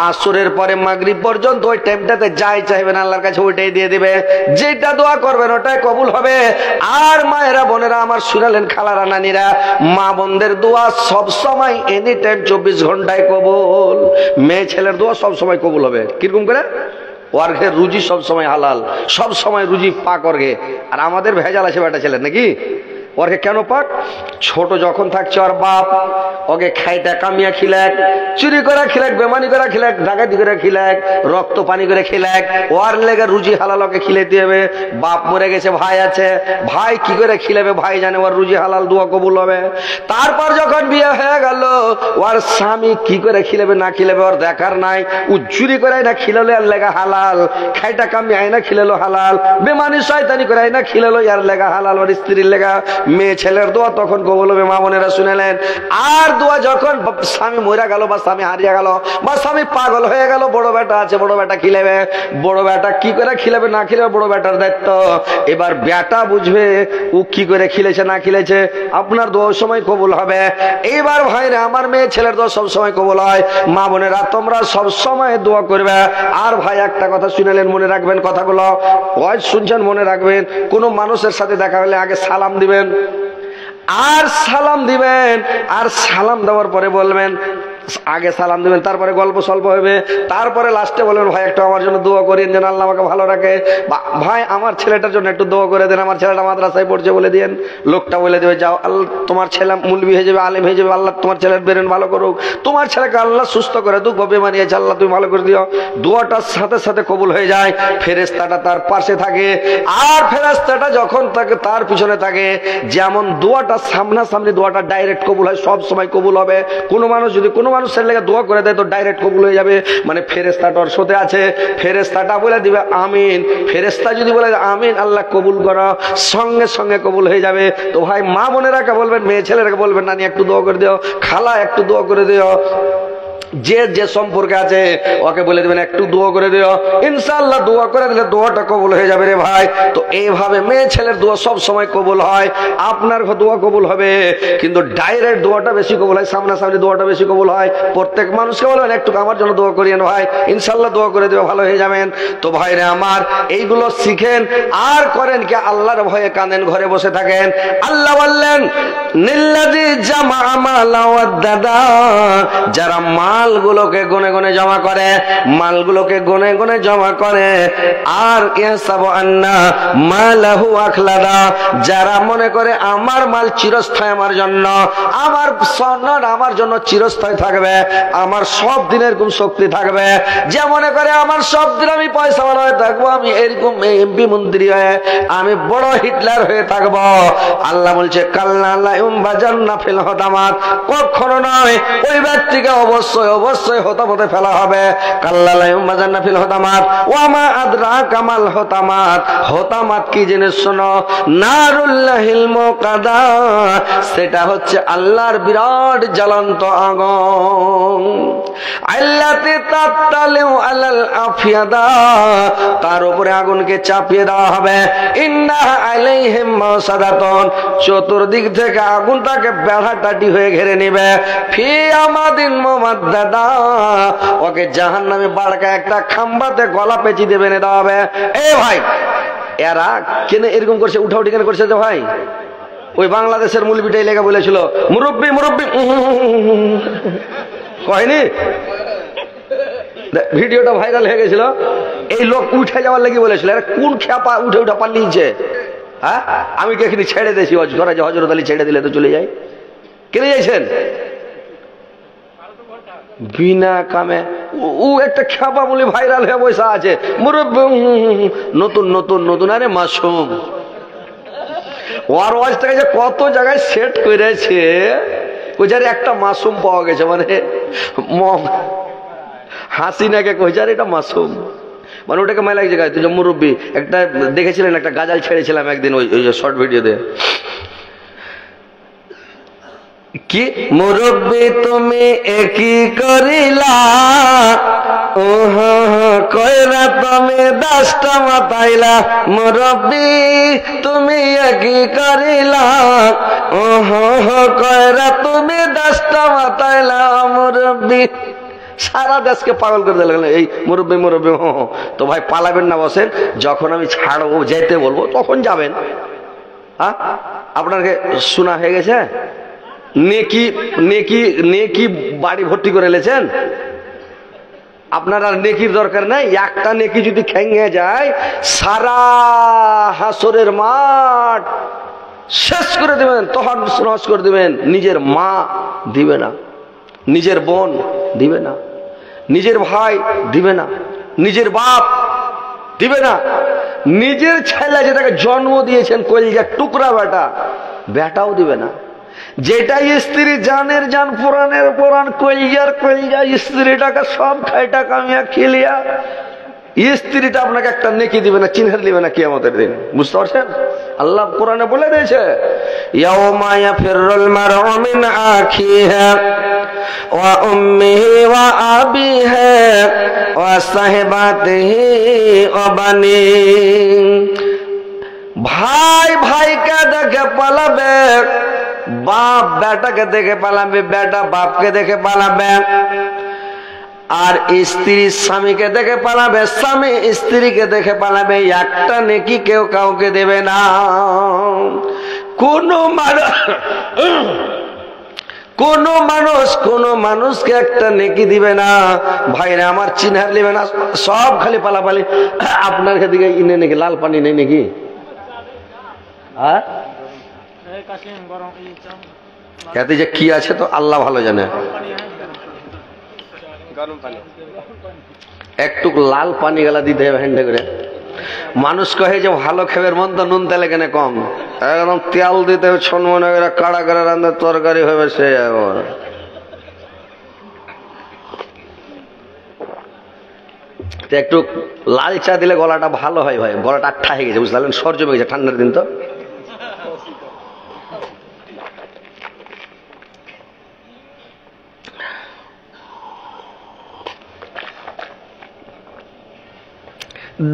আসরের পরে মাগরিব পর্যন্ত ওই টাইমটাতে যাই চাইবেন আল্লাহর কাছে ওইটাই দিয়ে দিবে। যেটা দোয়া করবেন ওটাই কবুল হবে। আর মায়েরা বোনেরা আমার শুনালেন, খালারা নানিরা, মা বোনদের দোয়া সব সময় এনি টাইম 24 ঘন্টায় কবুল। মেয়ে ছেলের দোয়া সব সময় কবুল হবে। কিরকম করে? ওর ঘরে রুজি সব সময় হালাল, সব সময় রুজি পাক ওর ঘরে। আর আমাদের ভেজাল আছে বেটা ছেলে নাকি, ওর ঘরে কেন পাক? ছোট যখন থাকছে ওর বাপ ওকে খাইটা কামিয়া খিলাক, চুরি করে খিলাক, বেমানি করে খিলাক, ডাকাতি করে খিলাক, রক্ত পানি করে খিলাক। ওর লেগে রুজি হালাল ওকে খিলাইতে হবে। বাপ মরে গেছে, ভাই আছে, ভাই কি করে খিলাবে? ভাই জানে ওর রুজি হালাল, দোয়া কবুল হবে। তারপর যখন বিয়ে হয়ে গেল, ওর স্বামী কি করে খিলাবে না খিলাবে ওর দেখার নাই। ও চুরি করে না খিলালো এর লেগা হালাল, খাইটা কামি আয় না খিলালো হালাল, বেমানি শয়তানি করে আয় না খিলালো এর লেগা হালাল, ওর স্ত্রীর লেগা। মেয়ে ছেলের দোয়া তখন কবুল হবে। মা বোনেরা শুনেলেন। আর দোয়া যখন স্বামী মরে গেল বা স্বামী হারিয়ে গেল বা স্বামী পাগল হয়ে গেল, বড় বেটা আছে, বড় বেটা খিলেবে, বড় বেটা কি করে খিলেবে না খিলেবে বড় বেটার দায়িত্ব। এবার বেটা বুঝবে ও কি করে খিলেছে না খিলেছে, আপনার দোয়া সময় কবুল হবে। এইবার ভাইরে আমার মেয়ে ছেলের দোয়া সব সময় কবুল হয়। মা বোনেরা তোমরা সব সময় দোয়া করবে। আর ভাই একটা কথা শুনেলেন, মনে রাখবেন কথাগুলো, ওয়াজ শুনছেন মনে রাখবেন, কোন মানুষের সাথে দেখা হলে আগে সালাম দিবেন, আর সালাম দিবেন, আর সালাম দেওয়ার পরে বলবেন, আগে সালাম দিবেন, তারপরে গল্প স্বল্প হবে, তারপরে লাস্টে বলবেন ভাই একটু আমার জন্য দোয়া করেন যেন আল্লাহ আমাকে ভালো রাখে, ভাই আমার ছেলেটার জন্য একটু দোয়া করে দেন, আমার ছেলেটা মাদ্রাসায় পড়ছে বলে দিন। লোকটা বলে দেবে যাও আল্লাহ তোমার ছেলে মুলবি হয়ে যাবে, আলেম হয়ে যাবে, আল্লাহ তোমার ছেলের ব্রেন ভালো করুক, তোমার ছেলেকে আল্লাহ সুস্থ করে দুঃখ বেমারি আছে আল্লাহ তুমি ভালো করে দিও। দোয়াটার সাথে সাথে কবুল হয়ে যায়। ফেরেশতাটা তার পাশে থাকে, আর ফেরেশতাটা যখন থাকে তার পিছনে থাকে। যেমন দোয়াটা সামনাসামনি দোয়াটা ডাইরেক্ট কবুল হয়, সব সময় কবুল হবে। কোনো মানুষ যদি কোনো মানুষের লেগে দোয়া করে দেয় তো ডাইরেক্ট কবুল হয়ে যাবে, মানে ফেরেশতাটার সাথে আছে, ফেরেশতাটা বলে দিবে আমিন, ফেরেশতা যদি বলে আমিন আল্লাহ কবুল করো, সঙ্গে সঙ্গে কবুল হয়ে যাবে। তো ভাই মা বোনেরাকে বলবেন, মেয়ে ছেলেরাকে বলবেন নানি একটু দোয়া করে দিও, খালা একটু দোয়া করে দিও, যে যে সম্পর্কে আছে ওকে বলে দেবেন একটু দোয়া করে দিও, ইনশাআল্লাহ দোয়া করে দিলে দোয়াটা কবুল হয়ে যাবে রে ভাই। তো এইভাবে মেয়ে ছেলের দোয়া সব সময় কবুল হয়, আপনার দোয়া কবুল হবে, কিন্তু ডাইরেক্ট দোয়াটা বেশি কবুল হয়, সামনাসামনি দোয়াটা বেশি কবুল হয়। প্রত্যেক মানুষকে বলবেন একটু আমার জন্য দোয়া করিয়েন ভাই, ইনশাআল্লাহ দোয়া করে দেবে, ভালো হয়ে যাবেন। তো ভাইরে আমার এইগুলো শিখেন আর করেন কি, আল্লাহর ভয়ে কাঁদেন, ঘরে বসে থাকেন। আল্লাহ বললেন নিল্লাযী জামা মালা ওয়াদ্দাদা, যারা মালগুলোকে গুনে গুনে জমা করে, মালগুলোকে গুনে গুনে জমা করে, আর ইয়াসাবু আন্না মালাহু আখলাদা, যারা মনে করে আমার মাল চিরস্থায়ী আমার জন্য, আমার সম্মান আমার জন্য চিরস্থায়ী থাকবে, আমার সব দিন এরকম শক্তি থাকবে, যে মনে করে আমার সব দিন আমি পয়সাওয়ালা হয়ে থাকবো, আমি এরকম এমপি মন্ত্রী হয়ে, আমি বড় হিটলার হয়ে থাকবো। আল্লাহ বলছে কাল্লা লা ইউমবাজান্না ফিল হুতামাত, কখনো নয়, ওই ব্যক্তিকে অবশ্যই অবশ্যই হতামতে ফেলা হবে। কাল্লা লা ইউমবাজান্না ফিল হুতামাত ওয়া মা আদরাকা মাল হুতামাত, হুতামাত কি জিনিস শোনো, নারুল্লাহিল মুকাদা, সেটা হচ্ছে আল্লাহর বিরাট জ্বলন্ত আগুন। আল্লাতি তাতালিউ আলাল আফিয়াদা, তার উপরে আগুনকে চাপিয়ে দেওয়া হবে। ইন্না আলাইহিম মাসাদাতুন, চতুর্দিক থেকে আগুনটাকে বেড়াটাটি হয়ে ঘিরে নেবে। ফি আমাদিন মুমাদ্দাদা, ওকে জাহান্নামে বাড়কা একটা খাম্বাতে গলা পেঁচি দেবে না দেওয়া হবে। এ ভাই এরা কেন এরকম করছে, উঠাউঠি কেন করছে যে ভাই, ওই বাংলাদেশের মুলবিটাই লেগে বলেছিল মুরব্বি মুরব্বি, কয়নি ভিডিওটা ভাইরাল হয়ে গেছিল, এই লোক উঠে যাওয়ার লেগে বলেছিল, এরা কোন খেপা উঠে উঠে পালিয়েছে। হ্যাঁ আমি কি এখানে ছেড়ে দিয়েছি ঘরে, যে হযরত আলী ছেড়ে দিলে তো চলে যাই, কেন যাইছেন বিনা কামে? ও একটা খেপা বলে ভাইরাল হয়ে বসে আছে, মুরব্বি নতুন নতুন নতুন, আরে মাসুম, ওর ওয়াজটাকে যে কত জায়গায় সেট করেছে, ওই যারে একটা মাসুম পাওয়া গেছে, মানে হাসিনাকে কইছে আর এটা মাসুম, মানে ওটাকে মেলা এক জায়গায় তুই যে মুরব্বী একটা দেখেছিলেন, একটা গাজাল ছেড়েছিলাম একদিন ওই শর্ট ভিডিওতে, কি মুরব্বী তুমি একই করিলা, ওহ কইরা তুমি 10টা মাতাইলা, মুরব্বী তুমি একই করিলা, ওহ কইরা তুমি 10টা মাতাইলা মুরব্বী। সারা দেশকে পাগল করে দিলেন এই মুরব্বী মুরব্বী। তো ভাই পালাবেন না, বসেন, যখন আমি ছাড়বো যেতে বলবো তখন যাবেন। হ্যাঁ আপনাকে শোনা হয়ে গেছে, নেকি নেকি নেকি বাড়ি ভর্তি করে এলেছেন, আপনার আর নেকির দরকার নাই। একটা নেকি যদি খেঙে যায়, সারা হাসরের মাঠ শেষ করে দিবেন, তহস নহস করে দিবেন। নিজের মা দিবে না, নিজের বোন দিবে না, নিজের ভাই দিবে না, নিজের বাপ দিবে না, নিজের ছেলে যেটাকে জন্ম দিয়েছেন কলিজার টুকরা বেটা, বেটাও দিবে না। যেটা স্ত্রী জানের জান পুরাণের পুরাণ কলিজার কলিজা, স্ত্রীটাকে সব খাইটা কামিয়া খেলিয়া, স্ত্রীটা আপনাকে একটা নেকি দিবে না, চিনহার দিবে না কিয়ামতের দিন, বুঝতে পারছেন? আল্লাহ কোরআনে বলে দিয়েছে, ইয়াউমা ইয়াফিরুল মারউ মিন আখিহি ওয়া উম্মিহি ওয়া আবিহি ওয়া সাহিবাতিহি ওয়া বানি। ভাই ভাইকে দেখে পালাবে, বাপ বেটাকে দেখে পালাবে, বেটা বাপকে দেখে পালাবে, আর স্ত্রী স্বামীকে দেখে পালাবে, স্বামী স্ত্রীকে দেখে পালাবে। একটা নেকি কেউ কাউকে দেবে না। কোন মানুষকে একটা নেকি দিবে না। ভাইরা আমার চিনহার নেবে না, সব খালি পালাপালি। আপনার দিকে ইনে নাকি লাল পানি নেই নাকি? এতে যে কি আছে তো আল্লাহ ভালো জানে। একটু লাল পানি গেলা দিতে হবে হ্যান্ডে করে। মানুষ কহে যে ভালো খেবের মন তো নুন তেলে কেন কম, একদম তেল দিতে হবে ছনমনে করে, কাড়া করে রান্নার তরকারি হবে সে। একটু লাল চা দিলে গলাটা ভালো হয় ভাই, গলাটা আঠা হয়ে গেছে বুঝতে পারলেন, সর জমে গেছে ঠান্ডার দিন তো।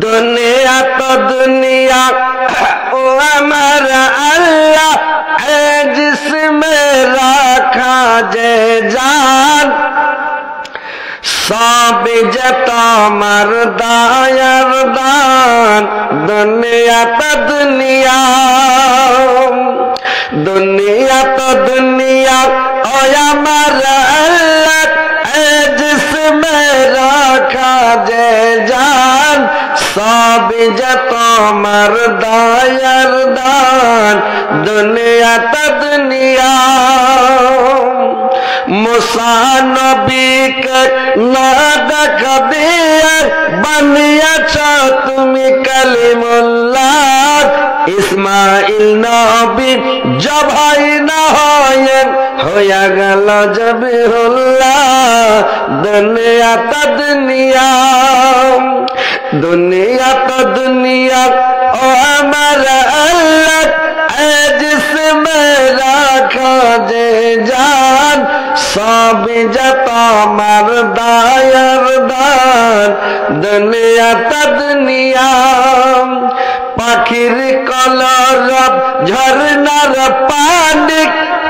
दुनिया तो दुनिया ओ हमारा अल्लाह है जिसमें रखा जे जान, सब जता मर्दायरदान। दुनिया तो दुनिया, दुनिया तो दुनिया ओ हमारा अल्लाह है जिसमें रखा जे जान, सब जतो मर्दायरदान। दुनिया तो दुनिया, मूसा नबी के ना देख दिया बनियाছো তুমি কালিমুল্লাহ। ইসমাইল নবী জবাই না হয়ে গেল জবিহুল্লাহ। দুনিয়া তো দুনিয়া, दुनिया तो दुनिया ओ हमारा अल्लाह है जिसमें रखा जे जान, सब जता मर्दायरदान। दुनिया तो दुनिया, पाखिर कलरब झरनार पानी,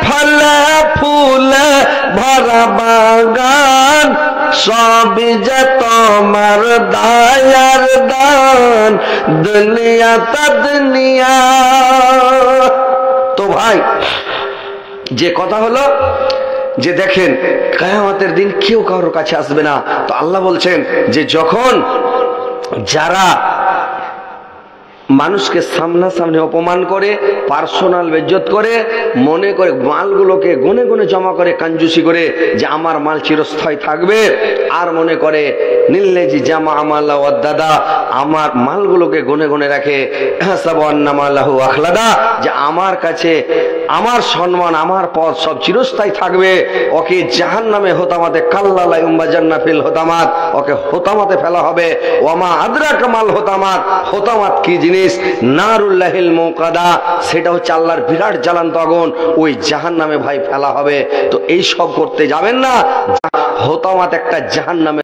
फल फूल भरा बागान, सब जतो मर्दायरदान। दुनिया तो दुनिया। तो भाई যে কথা হলো যে দেখেন কিয়ামতের দিন কেউ কারোর কাছে আসবে না। তো আল্লাহ বলছেন যে যখন যারা মানুষকে সামনাসামনি অপমান করে, পার্সোনাল বেজ্জত করে, মনে করে মালগুলোকে গুনে গুনে জমা করে, কাঞ্জুসি করে যে আমার মাল চিরস্থায়ী থাকবে, আর মনে করে নিল্লেজি জামা আমাল্লা ওয়াদ্দাদা, আমার মালগুলোকে গুনে গুনে রাখে, হাসাবান্নামাল্লাহু আখলাদা, যে আমার কাছে আমার সম্মান আমার পদ সব চিরস্থায়ী থাকবে, ওকে জাহান্নামে হোতামাতে কাল্লালা ইউম্বা জান্নাতিল হোতামাত, ওকে হোতামাতে ফেলা হবে। ওয়ামা আদরাকা মাল হোতামাত, হোতামাত কি জিনিস? নারুল্লাহিল মুকাদা, সেটা হচ্ছে আল্লাহর বিরাট জ্বালান্ত আগুন, ওই জাহান্নামে ভাই ফেলা হবে। তো এই সব করতে যাবেন না, হোতামাত একটা জাহান্নামে